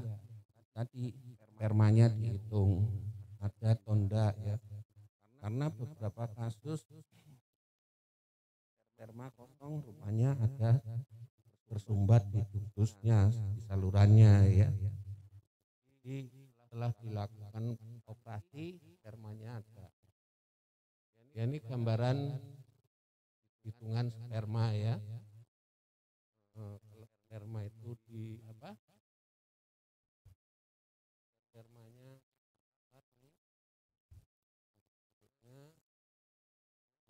tadi spermanya dihitung ada atau enggak ya, karena beberapa kasus sperma kosong rupanya ada bersumbat di ductusnya, di salurannya ya. Jadi setelah dilakukan operasi spermanya ada ya, ini gambaran hitungan sperma ya. Kalau sperma itu di apa, spermanya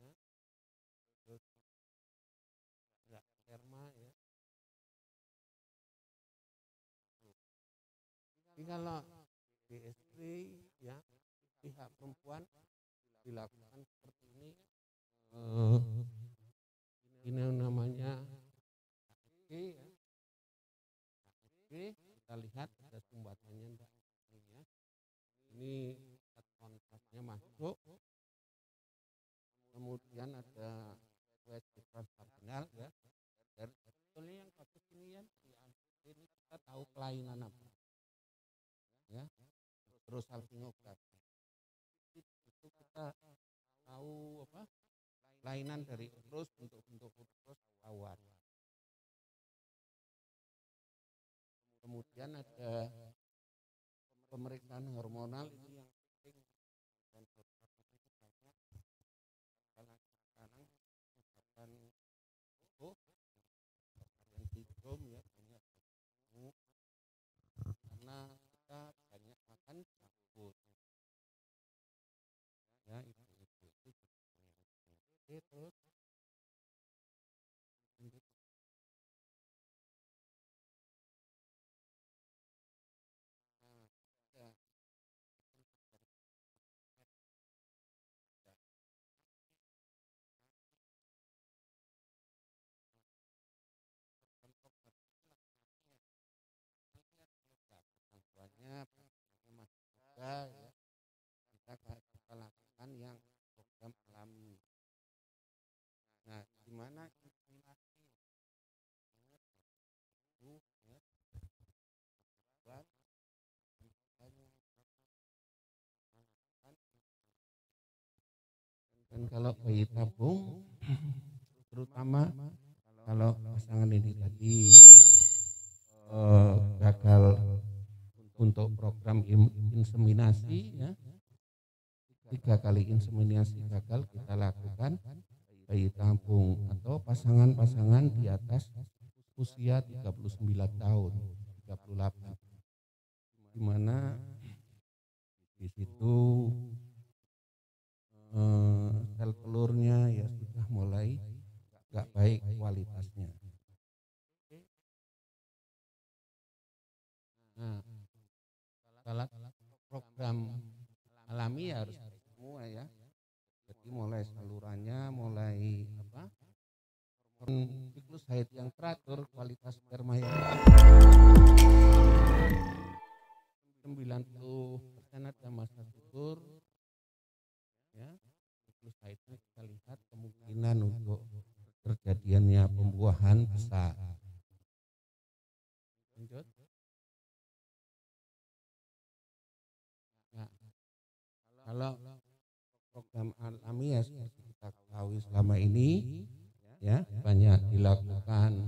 ya, terus enggak sperma ya. Jadi kalau di istri ya, pihak perempuan dilakukan seperti ini, ini namanya HSG ya. HSG kita lihat ada sumbatannya enggak ini ya. Ini kontrasnya masuk. Kemudian ada USG transvaginal ya. Dan sebetulnya yang kasus ini ya, ini kita tahu kelainan apa ya, terus salpingografi itu kita tahu apa kelainan dari uterus, bentuk-bentuk uterus ketahuan. Kemudian ada pemeriksaan hormonal, ini yang penting, dan beberapa itu banyak karena sekarang menyebabkan terus ya, bantuannya masih juga ya, kita lakukan yang program alami. Nah, gimana inspirasi itu ya, buat banyak. Dan kalau bayi tabung, terutama kalau pasangan ini tadi gagal untuk program inseminasi ya, 3 kali inseminasi gagal, kita lakukan bayi tabung atau pasangan-pasangan di atas usia 39 tahun, 38, di mana di situ sel telurnya ya sudah mulai nggak baik kualitasnya. Nah, kalau program alami ya harus semua ya. Jadi mulai salurannya, mulai apa? Siklus haid yang teratur, kualitas sperma yang 90% ada masa subur. Ya, siklus haidnya kita lihat kemungkinan untuk terjadiannya pembuahan besar. Lanjut. Nah, kalau program alami ya seperti kita ketahui selama ini ya banyak dilakukan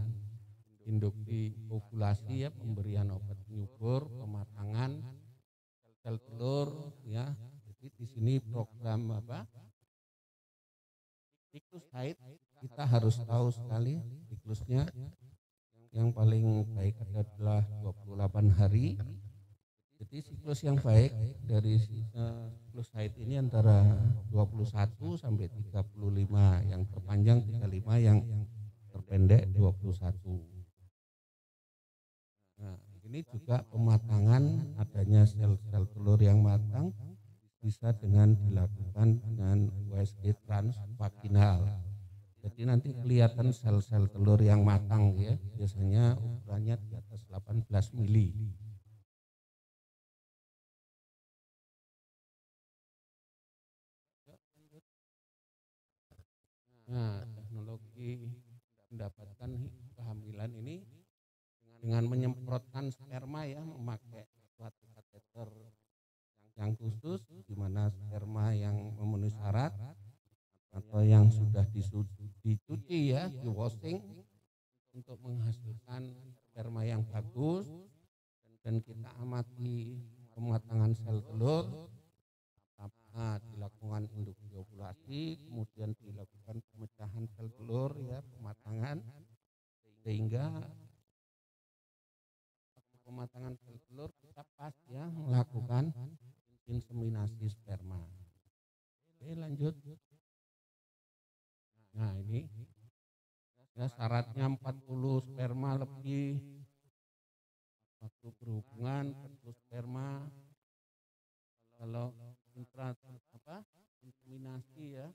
induksi ovulasi ya, pemberian obat penyubur, pematangan sel telur ya. Jadi di sini program apa? Siklus haid kita harus tahu sekali siklusnya. Yang paling baik adalah 28 hari. Jadi siklus yang baik dari siklus haid ini antara 21 sampai 35, yang terpanjang 35, yang terpendek 21. Nah, ini juga pematangan, adanya sel-sel telur yang matang bisa dengan dilakukan dengan USG transvaginal. Jadi nanti kelihatan sel-sel telur yang matang ya, biasanya ukurannya di atas 18 mili. Nah, teknologi mendapatkan kehamilan ini dengan menyemprotkan sperma ya, memakai suatu kateter yang khusus, di mana sperma yang memenuhi syarat atau yang sudah dicuci ya, di washing untuk menghasilkan sperma yang bagus. Dan kita amati pematangan sel telur. Nah, dilakukan induksi ovulasi, kemudian dilakukan pemecahan sel telur ya, pematangan, sehingga pematangan sel telur kita pas ya melakukan inseminasi sperma. Oke, lanjut. Nah, ini ya syaratnya 40 sperma lebih waktu berhubungan, 40 sperma. Kalau inseminasi ya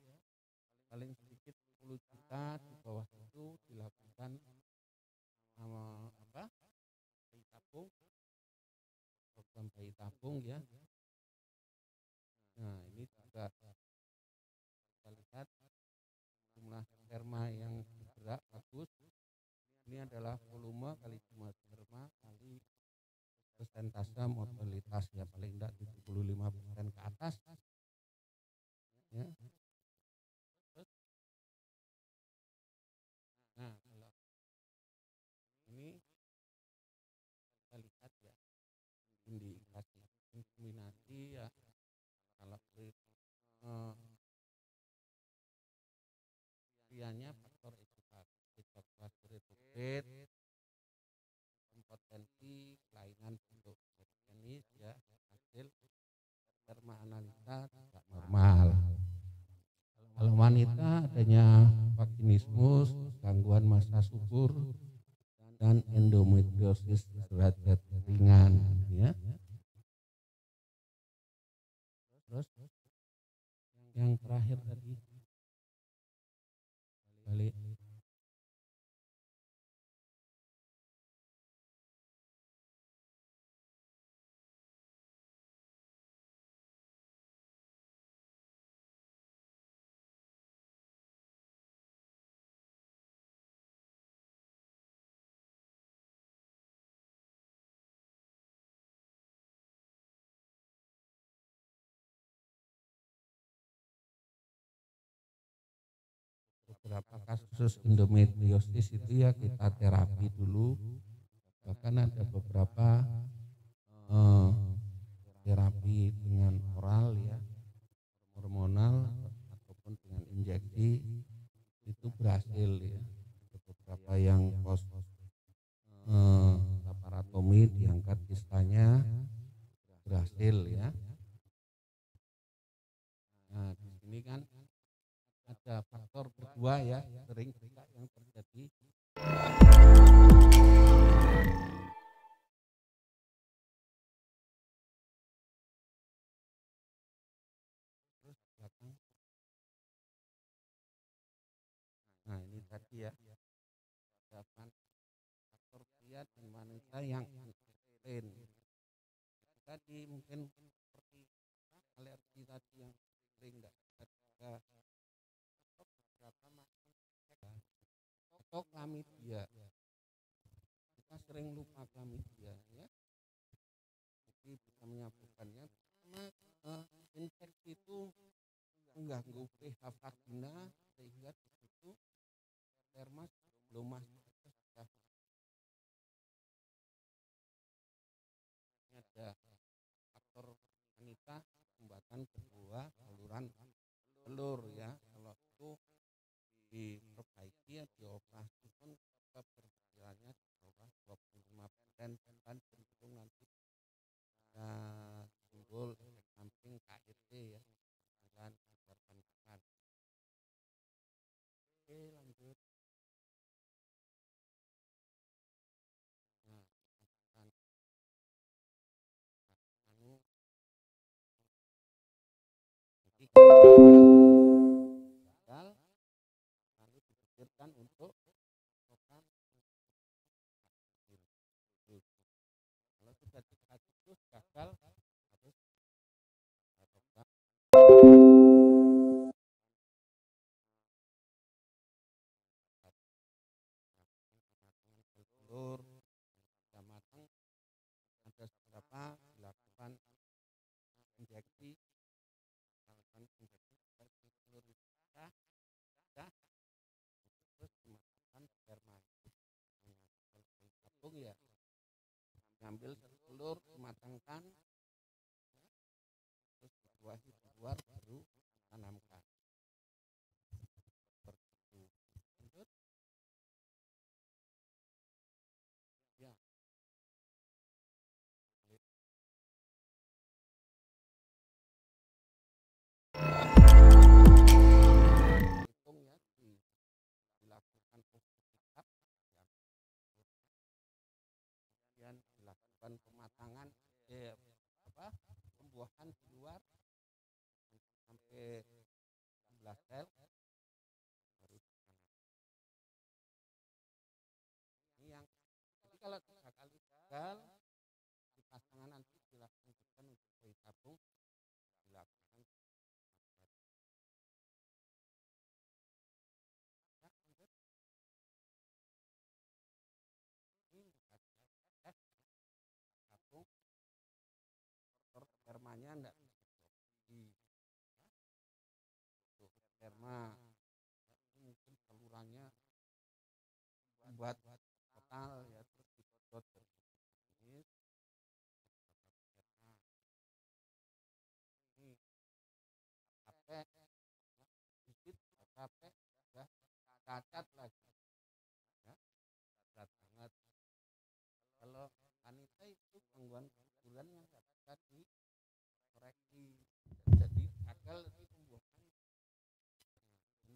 paling sedikit 10 juta, di bawah itu dilakukan bayi tabung, program bayi tabung ya. Nah, ini juga kita lihat jumlah sperma yang bergerak bagus. Ini adalah volume kali jumlah sperma kali persentase mortalitas ya, paling tidak 75% ke atas ya. Nah, kalau ini kita lihat ya, indikasi inseminasi ya, kalau kriterianya faktor ejakulasi potensi kelainan bentuk penis ya, hasil sperma analisa tidak normal. Kalau mana wanita adanya vaginismus, gangguan masa subur, dan endometriosis derajat ringan, ya. Terus yang terakhir tadi balik. Beberapa kasus endometriosis itu ya kita terapi dulu, bahkan ada beberapa terapi dengan oral ya, hormonal ataupun dengan injeksi itu berhasil ya. Ada beberapa yang post laparotomi diangkat kistanya berhasil ya. Nah di sini kan ada faktor kedua ya, sering juga yang terjadi. Terus belakang. Nah ini tadi ya, ada faktor pria dan wanita yang lain. Tadi mungkin seperti alergi tadi yang sering enggak ada atau chlamydia, kita sering lupa chlamydia ya, jadi bisa menyebabkannya karena infeksi itu mengganggu pH vagina sehingga di situ sperma belum masuk ke dalam. Ada faktor wanita sumbatan kedua saluran telur ya, kalau itu diperbaiki ya dioperasi pun tetap berjalannya di bawah 25% dan cenderung nanti timbul efek samping KIT ya, dan kebanyakan. Oke lanjut. Nah, gagal lalu dipikirkan untuk melakukan kalau sudah dikaji terus gagal harus lakukan telur sudah matang, ada beberapa dilakukan injeksi, telur sudah terus dimasukkan sperma tabung ya, ngambil telur dimatangkan terus dibuahi di luar baru tanamkan seperti itu. Lanjut ya, hitung ya, dilakukan posisikat ya, kemudian dilakukan pematangan pembuahan di luar sampai 11 sel baru ditanam. Ini yang jadi kalau 3 kali gagal di pasangan nanti dilakukan untuk bayi tabung dilakukan tabung spermanya enggak di sperma mungkin salurannya buat total ya, terus dipotong ini capek sedikit capek ya, cacat lagi ya, cacat banget. Kalau wanita itu gangguan keguguran yang nggak bisa dikoreksi, jadi gagal di pembuahan. Ini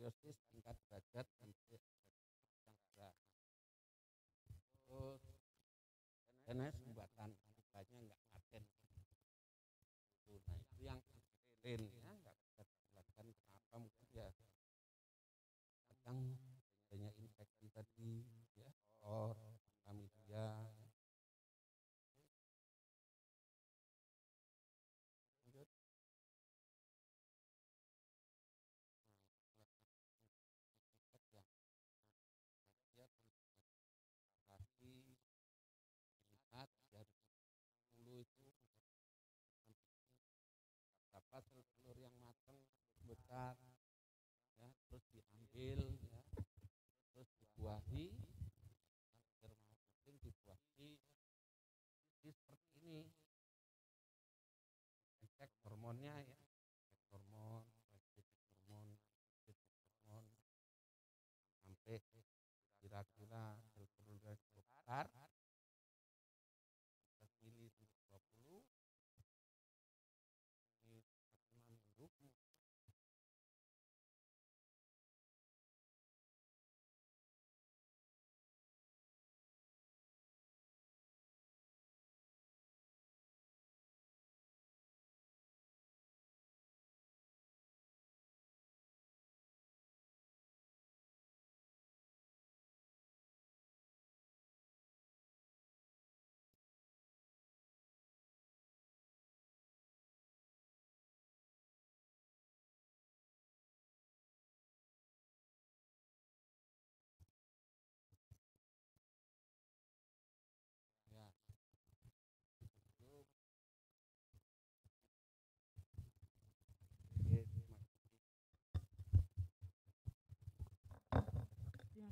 endometriosis tingkat derajat sampai yang berat. Terus karena sumbatan akibatnya enggak paten. Nah itu yang keren ya, enggak bisa dijelaskan kenapa, mungkin ya yang adanya infeksi tadi ya, or chlamydia. Lanjut. Yang dia pasti ingat ya, dulu itu dapat telur yang matang besar ya, terus diambil ya, terus dibuahi, mungkin dibuahi seperti ini, dicek hormonnya ya, cek hormon, sampai kira-kira telur besar mili 20 ini minggu. Ya, itu.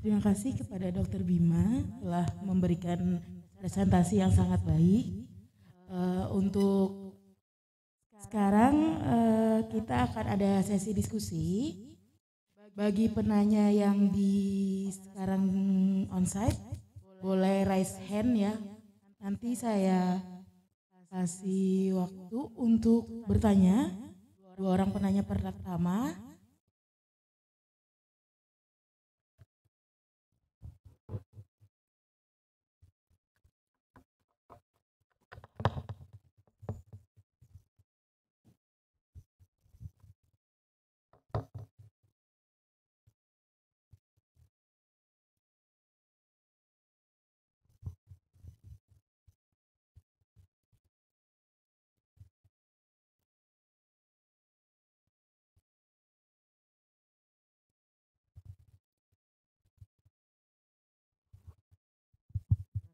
Terima kasih kepada Dr. Bima telah memberikan presentasi yang sangat baik. Untuk sekarang kita akan ada sesi diskusi. Bagi penanya yang di sekarang onsite, boleh raise hand ya. Nanti saya kasih waktu untuk bertanya. 2 orang penanya pertama.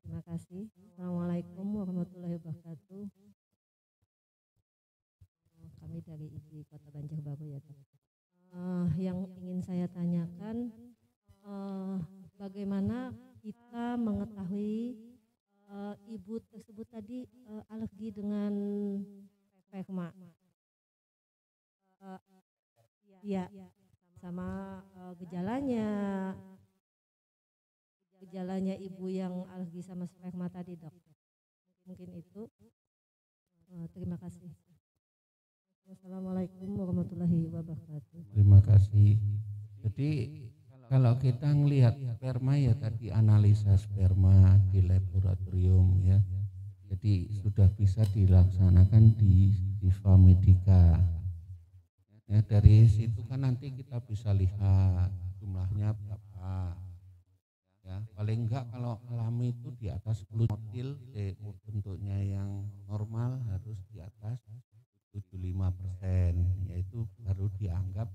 Terima kasih. Assalamualaikum warahmatullahi wabarakatuh. Kami dari IGI Kota Banjarbaru ya Dok. Yang ingin saya tanyakan, bagaimana kita mengetahui ibu tersebut tadi alergi dengan sperma? Ya, sama gejalanya ibu yang alergi sama sperma tadi Dok. Mungkin itu. Terima kasih. Wassalamualaikum warahmatullahi wabarakatuh. Terima kasih. Jadi kalau kita ngelihat sperma ya tadi analisa sperma di laboratorium ya. Jadi sudah bisa dilaksanakan di Siva Medica. Ya, dari situ kan nanti kita bisa lihat jumlahnya berapa. Ya, paling enggak kalau alami itu di atas 10 motil, bentuknya yang normal harus di atas 75%, yaitu baru dianggap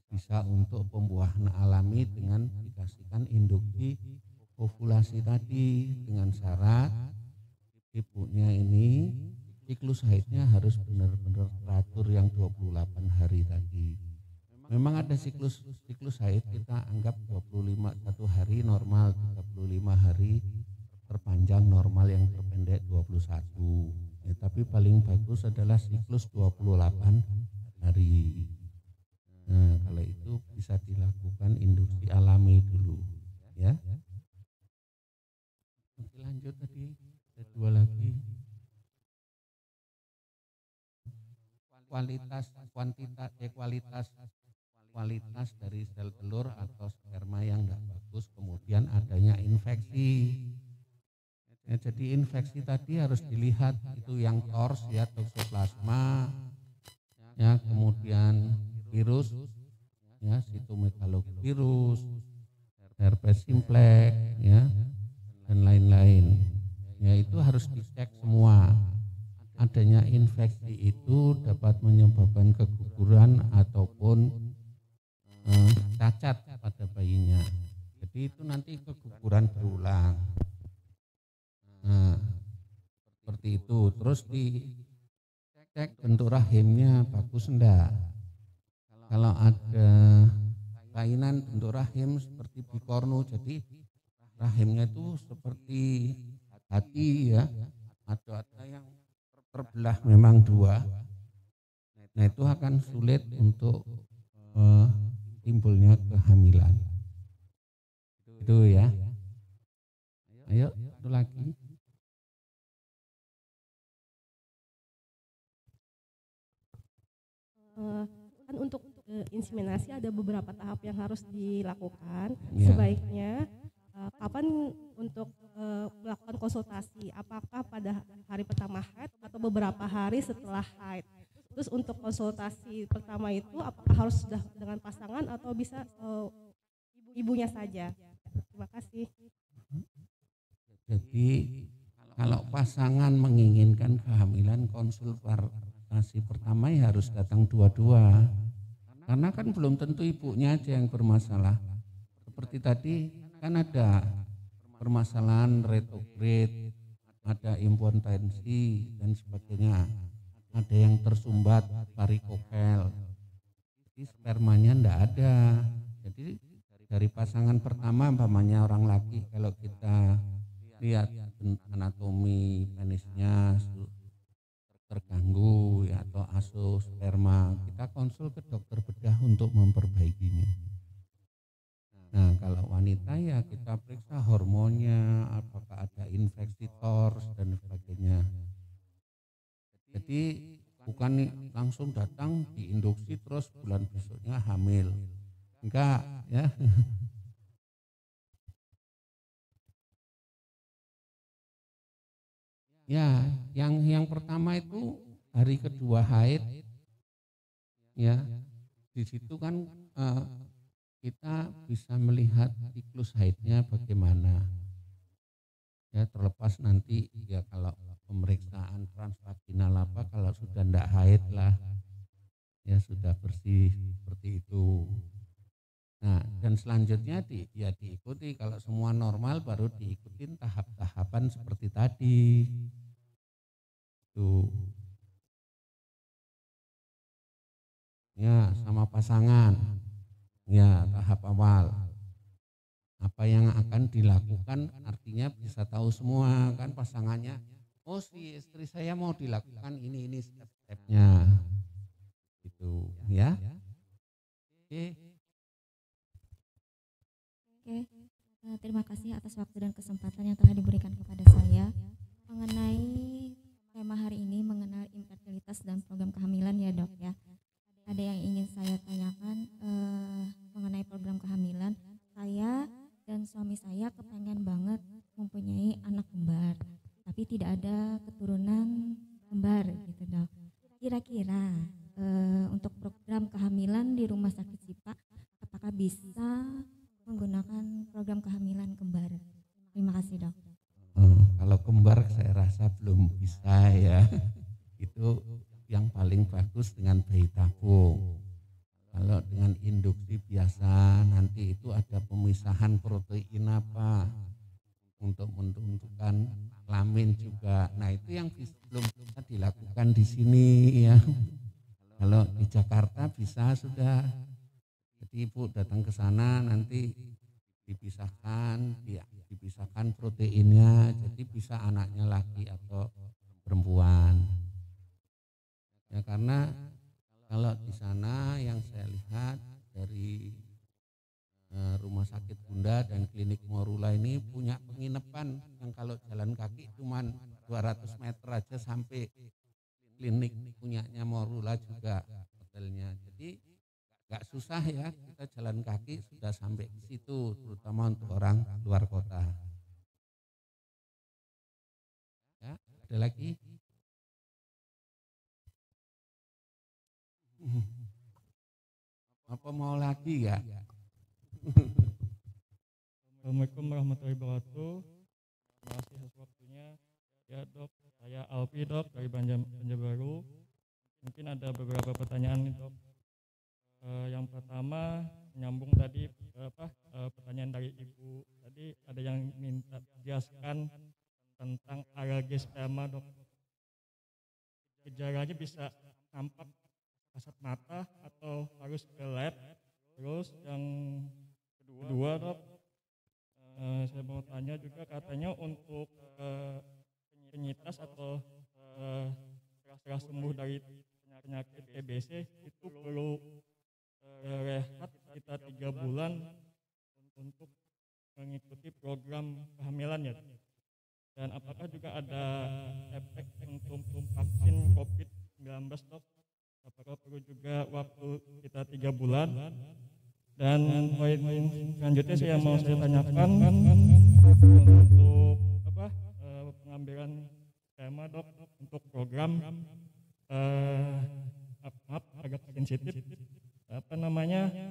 bisa untuk pembuahan alami dengan dikasihkan induksi ovulasi tadi, dengan syarat ibunya ini siklus haidnya harus benar-benar teratur yang 28 hari tadi. Memang ada siklus haid kita anggap 25 satu hari normal, 35 hari terpanjang normal, yang terpendek 21. Ya, tapi paling bagus adalah siklus 28 hari. Nah, kalau itu bisa dilakukan induksi alami dulu ya. Nanti lanjut tadi ada 2 lagi. kualitas dari sel telur atau sperma yang tidak bagus, kemudian adanya infeksi. Ya, jadi infeksi tadi harus dilihat itu yang TORS ya, toxoplasma, ya, kemudian virus, ya, sitomegalovirus, herpes simplex, ya, dan lain-lain. Ya, itu harus dicek semua. Adanya infeksi itu dapat menyebabkan keguguran ataupun cacat pada bayinya. Jadi itu nanti keguguran berulang. Nah, seperti itu. Terus dicek bentuk rahimnya bagus enggak. Kalau ada kelainan bentuk rahim seperti bikornu, jadi rahimnya itu seperti hati ya, ada yang terbelah memang dua. Nah itu akan sulit untuk timbulnya kehamilan. Itu ya. Ayo satu lagi. Kan untuk inseminasi ada beberapa tahap yang harus dilakukan. Ya. Sebaiknya kapan untuk melakukan konsultasi? Apakah pada hari pertama haid atau beberapa hari setelah haid? Terus untuk konsultasi pertama itu apakah harus sudah dengan pasangan atau bisa ibunya saja? Terima kasih. Jadi kalau pasangan menginginkan kehamilan, konsultasi pertama ya harus datang dua-dua. Karena kan belum tentu ibunya aja yang bermasalah. Seperti tadi kan ada permasalahan retrograde, ada impotensi dan sebagainya, ada yang tersumbat varikokel, jadi spermanya ndak ada. Jadi dari pasangan pertama, umpamanya orang laki, kalau kita lihat anatomi penisnya terganggu ya, atau asuh sperma, kita konsul ke dokter bedah untuk memperbaikinya. Nah kalau wanita ya kita periksa hormonnya, apakah ada infeksi TORS dan sebagainya. Jadi bukan langsung datang diinduksi terus bulan besoknya hamil. Enggak ya. Ya, yang pertama itu hari kedua haid, ya, di situ kan kita bisa melihat siklus haidnya bagaimana. Ya, terlepas nanti ya kalau pemeriksaan transvaginal apa, kalau sudah ndak haid lah, ya sudah bersih seperti itu. Nah, dan selanjutnya diikuti, kalau semua normal baru diikutin tahap-tahapan seperti tadi. Tuh. Ya, sama pasangan. Ya, tahap awal. Apa yang akan dilakukan artinya bisa tahu semua kan pasangannya. Oh, si istri saya mau dilakukan ini step-stepnya. Gitu, ya. Oke. Terima kasih atas waktu dan kesempatan yang telah diberikan kepada saya mengenai tema hari ini, mengenai infertilitas dan program kehamilan ya dok ya. Ada yang ingin saya tanyakan mengenai program kehamilan. Saya dan suami saya kepengen banget mempunyai anak kembar, tapi tidak ada keturunan kembar gitu dok. Kira-kira untuk program kehamilan di Rumah Sakit Sipa, apakah bisa menggunakan program kehamilan kembar? Terima kasih dok. Kalau kembar saya rasa belum bisa ya. Itu yang paling bagus dengan bayi tabung. Kalau dengan induksi biasa nanti itu ada pemisahan protein apa untuk menentukan kelamin juga. Nah itu yang belum bisa dilakukan di sini ya. Kalau di Jakarta bisa sudah. Jadi ibu datang ke sana nanti dipisahkan proteinnya, jadi bisa anaknya laki atau perempuan. Ya karena kalau di sana yang saya lihat dari Rumah Sakit Bunda dan Klinik Morula ini punya penginapan yang kalau jalan kaki cuman 200 meter aja sampai klinik punyanya Morula juga hotelnya. Jadi nggak susah ya, kita jalan kaki sudah sampai ke situ, terutama untuk orang luar kota. Ya, ada lagi? Apa mau lagi ya? Assalamualaikum warahmatullahi wabarakatuh. Terima kasih atas waktunya. Ya dok, saya Alfi dok dari Banjarbaru. Mungkin ada beberapa pertanyaan nih dok. Yang pertama menyambung tadi pertanyaan dari ibu tadi, ada yang minta jelaskan tentang alergi sperma dok. Gejalanya bisa nampak kasat mata atau harus ke lab? Terus yang kedua dok, saya mau tanya juga, katanya untuk penyintas atau setelah sembuh dari penyakit TBC itu perlu rehat sekitar 3 bulan untuk mengikuti program kehamilan ya. Dan apakah juga ada efek untuk vaksin COVID-19 dok? Apakah perlu juga waktu kita 3 bulan? Dan poin selanjutnya yang mau saya tanyakan untuk pengambilan sperma dok untuk program maaf agak sensitif,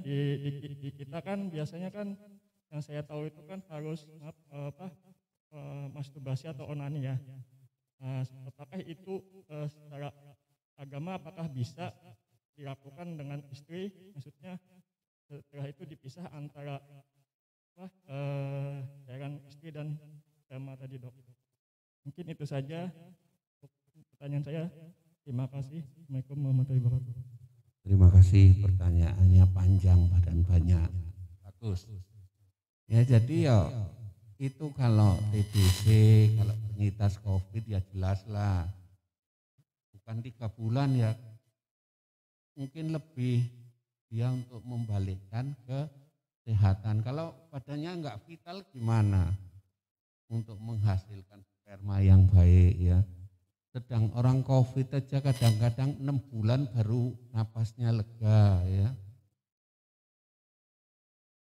di kita kan biasanya kan yang saya tahu itu kan harus masturbasi atau onani ya. Apakah itu secara agama apakah bisa dilakukan dengan istri, maksudnya setelah itu dipisah antara cairan istri dan sperma tadi dok. Mungkin itu saja pertanyaan saya. Terima kasih. Assalamualaikum warahmatullahi wabarakatuh. Terima kasih, pertanyaannya panjang dan banyak. Bagus. Ya jadi ya itu kalau TBC, kalau penyintas COVID ya jelas lah. Bukan 3 bulan ya, mungkin lebih dia untuk membalikkan kesehatan. Kalau badannya enggak vital gimana untuk menghasilkan sperma yang baik ya. Sedang orang COVID aja kadang-kadang 6 bulan baru napasnya lega ya.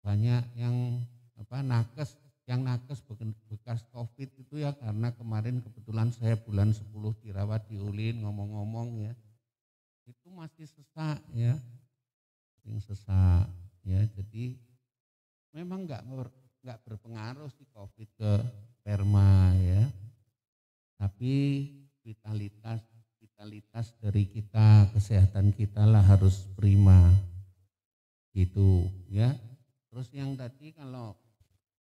Banyak yang nakes, yang nakes bekas COVID itu ya karena kemarin kebetulan saya bulan 10 dirawat di ULIN, ngomong-ngomong ya. Itu masih sesak ya. Sering sesak ya. Jadi memang enggak berpengaruh sih COVID ke sperma ya. Tapi vitalitas dari kita, kesehatan kita lah harus prima gitu ya. Terus yang tadi kalau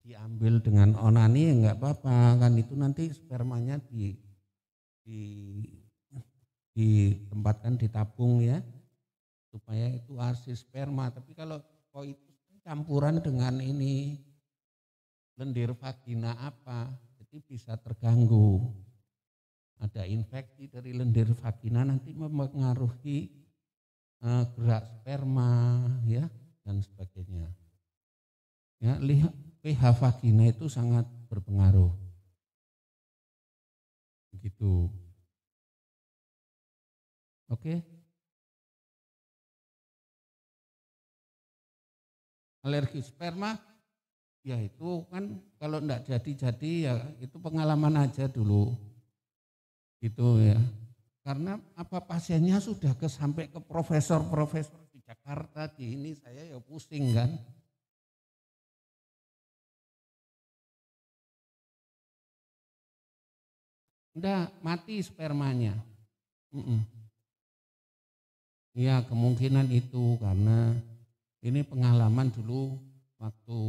diambil dengan onani ya enggak apa-apa kan, itu nanti spermanya ditempatkan di tabung ya supaya itu arsis sperma. Tapi kalau itu campuran dengan ini lendir vagina apa, jadi bisa terganggu. Ada infeksi dari lendir vagina nanti mempengaruhi gerak sperma ya dan sebagainya. Ya, lihat pH vagina itu sangat berpengaruh. Begitu. Oke. Alergi sperma ya itu kan kalau enggak jadi ya itu pengalaman aja dulu. Gitu ya. Karena pasiennya sudah sampai ke profesor-profesor di Jakarta, di ini saya ya pusing kan. Udah mati spermanya. Ya kemungkinan itu karena ini pengalaman dulu waktu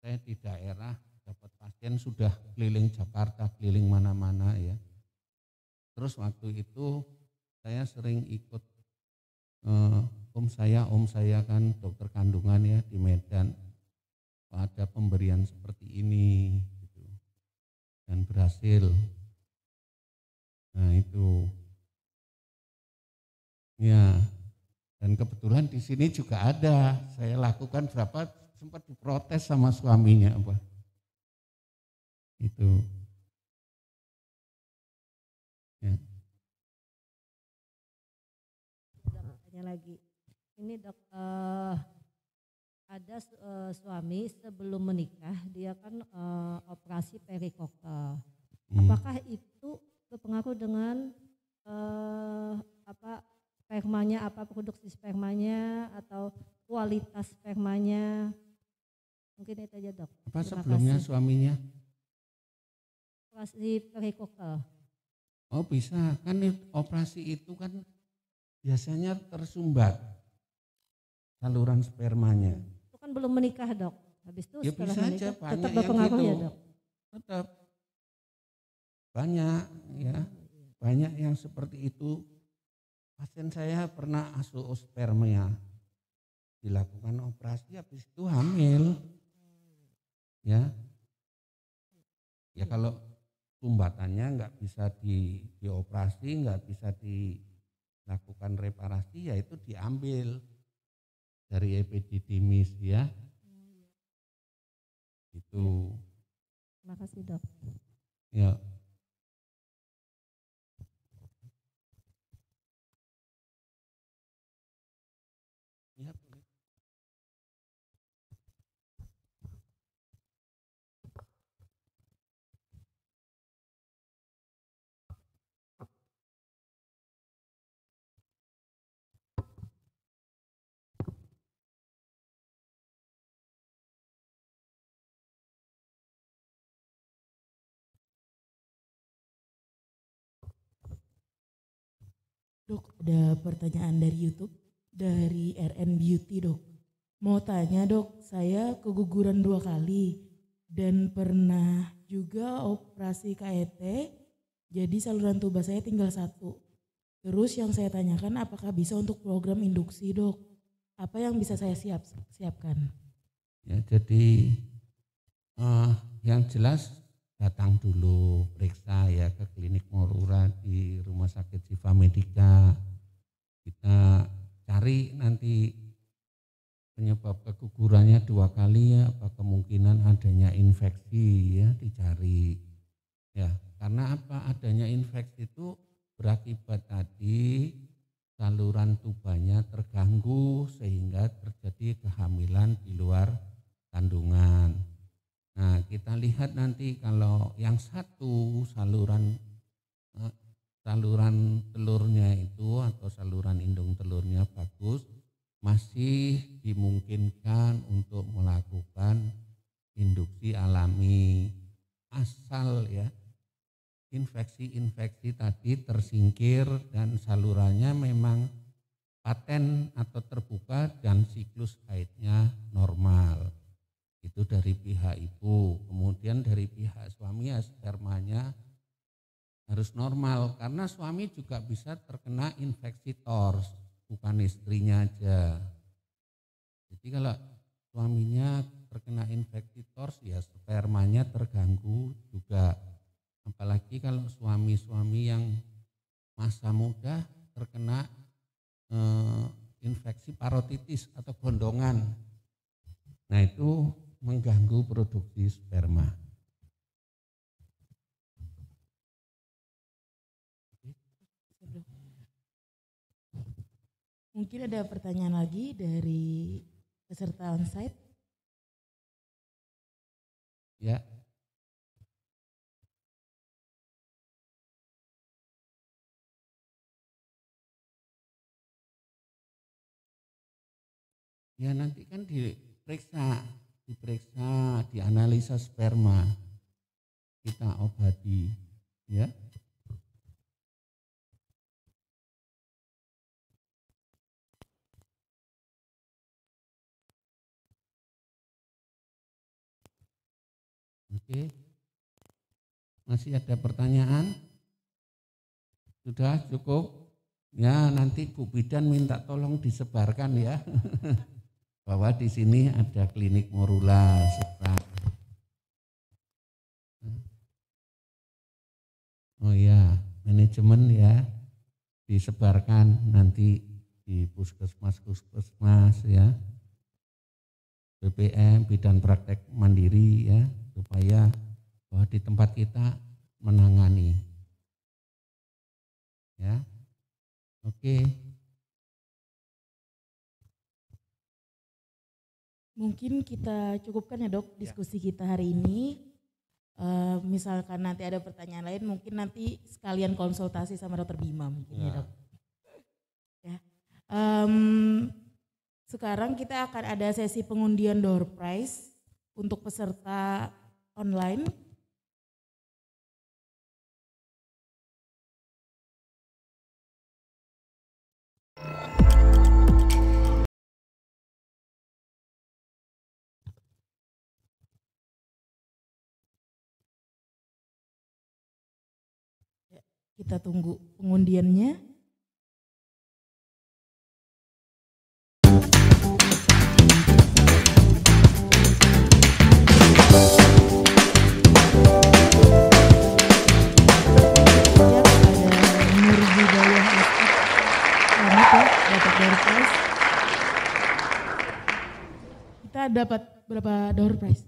saya di daerah dapat pasien sudah keliling Jakarta, keliling mana-mana ya. Terus waktu itu saya sering ikut om saya kan dokter kandungan ya di Medan. Ada pemberian seperti ini gitu. Dan berhasil. Nah itu. Ya. Dan kebetulan di sini juga ada. Saya lakukan sempat diprotes sama suaminya itu ya. berikutnya lagi. Ini dok, ada suami sebelum menikah dia kan operasi perikokel. Apakah itu berpengaruh dengan spermanya, produksi spermanya atau kualitas spermanya? Mungkin itu aja dok. Apa Terima sebelumnya kasih. suaminya? Operasi perikokel. Oh bisa, kan operasi itu kan biasanya tersumbat saluran spermanya. Itu kan belum menikah dok. Habis itu Ya setelah bisa aja, menikah banyak tetap yang berpengaruh gitu. ya dok. Tetap banyak ya, banyak yang seperti itu. Pasien saya pernah azoospermia, dilakukan operasi habis itu hamil. Ya kalau sumbatannya nggak bisa dioperasi, nggak bisa dilakukan reparasi, ya itu diambil dari epididymis ya. Itu. Terima kasih dok. Ya. Ya, boleh. Dok, ada pertanyaan dari YouTube, dari RN Beauty dok. Mau tanya dok, saya keguguran 2 kali dan pernah juga operasi KET, jadi saluran tuba saya tinggal 1. Terus yang saya tanyakan apakah bisa untuk program induksi dok? Apa yang bisa saya siapkan? Ya jadi yang jelas datang dulu periksa ya ke klinik Morura di Rumah Sakit Siva Medica. Kita cari nanti penyebab kegugurannya 2 kali ya, apa kemungkinan adanya infeksi ya, dicari. Ya, karena apa adanya infeksi itu berakibat tadi saluran tubanya terganggu sehingga terjadi kehamilan di luar kandungan. Nah, kita lihat nanti kalau yang satu saluran telurnya itu atau saluran indung telurnya bagus, masih dimungkinkan untuk melakukan induksi alami asal ya infeksi-infeksi tadi tersingkir dan salurannya memang paten atau terbuka dan siklus haidnya normal. Itu dari pihak ibu. Kemudian dari pihak suami ya spermanya harus normal karena suami juga bisa terkena infeksi TORS, bukan istrinya aja. Jadi kalau suaminya terkena infeksi TORS ya spermanya terganggu juga. Apalagi kalau suami-suami yang masa muda terkena infeksi parotitis atau gondongan. Nah itu mengganggu produksi sperma. Mungkin ada pertanyaan lagi dari peserta onsite. Ya. Ya nanti kan diperiksa, dianalisa sperma, kita obati, ya. Oke, masih ada pertanyaan? Sudah cukup? Ya nanti Bu Bidan minta tolong disebarkan ya. Bahwa di sini ada klinik Morula Seprang. Oh ya, manajemen ya disebarkan nanti di puskesmas ya, BPM bidan praktek mandiri ya, supaya bahwa di tempat kita menangani. Ya, oke. Mungkin kita cukupkan ya dok diskusi kita hari ini. Misalkan nanti ada pertanyaan lain, mungkin nanti sekalian konsultasi sama dokter Bima mungkin ya dok. Ya. Sekarang kita akan ada sesi pengundian door prize untuk peserta online. Kita tunggu pengundiannya. Kita dapat berapa door prize?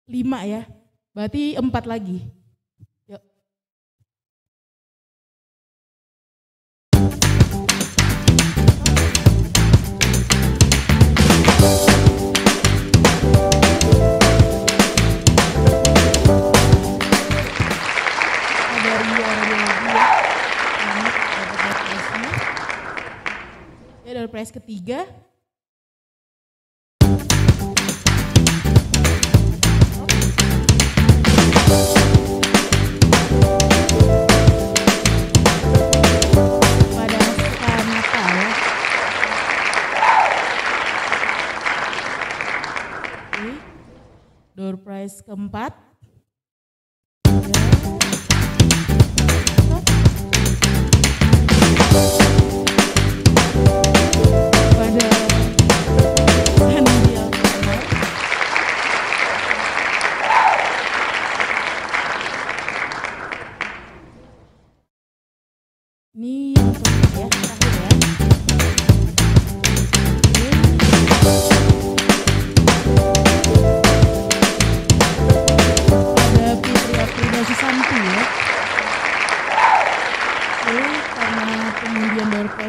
5 ya, berarti 4 lagi. Yuk. Ada Rio lagi ya. Dapat door prize-nya. Ya, door prize ketiga. Door prize keempat. Pada ini yang terakhir ya,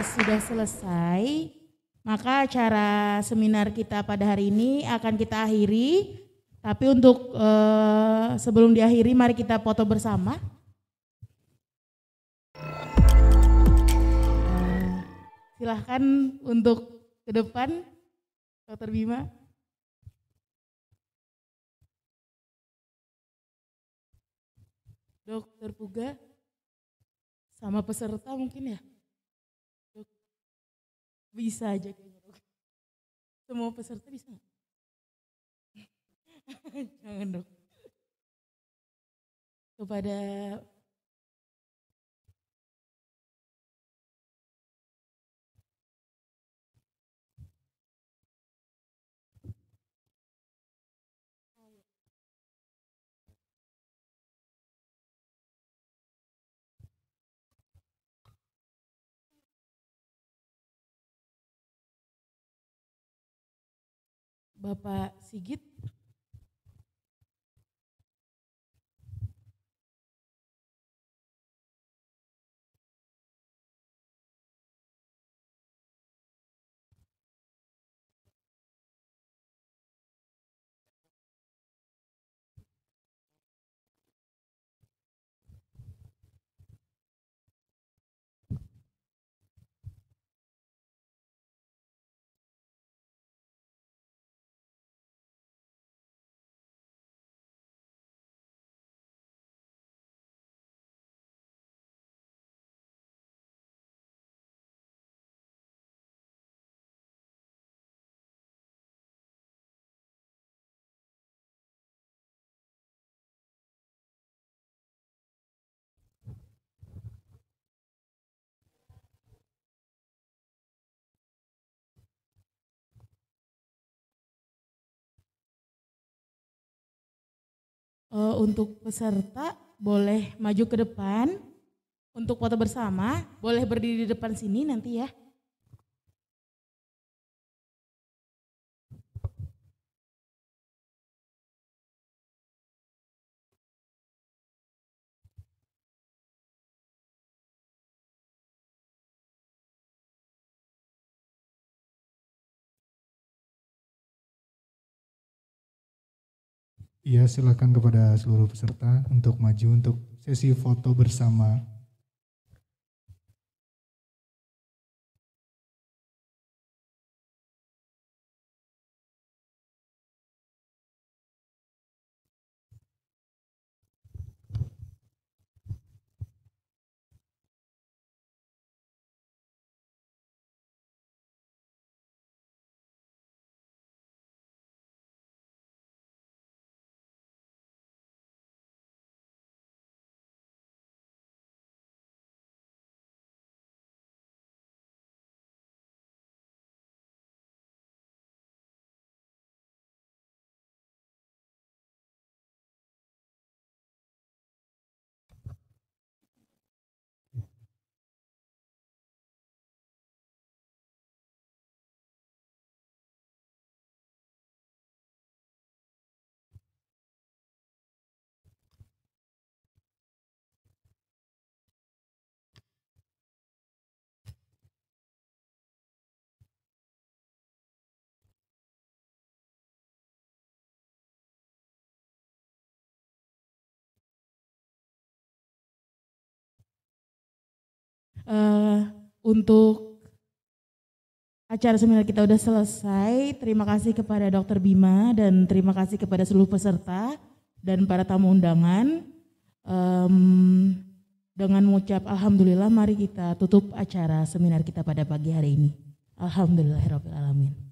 sudah selesai, maka acara seminar kita pada hari ini akan kita akhiri. Tapi untuk sebelum diakhiri, mari kita foto bersama. Silahkan untuk ke depan, Dr. Bima. Dokter Puga sama peserta mungkin ya. Bisa aja kayaknya dok. Semua peserta bisa nggak? Jangan dok. Kepada Bapak Sigit. Untuk peserta boleh maju ke depan untuk foto bersama, boleh berdiri di depan sini nanti ya. Iya, silakan kepada seluruh peserta untuk maju untuk sesi foto bersama. Untuk acara seminar kita udah selesai. Terima kasih kepada Dr. Bima dan terima kasih kepada seluruh peserta dan para tamu undangan. Dengan mengucap alhamdulillah, mari kita tutup acara seminar kita pada pagi hari ini. Alhamdulillahirabbil alamin.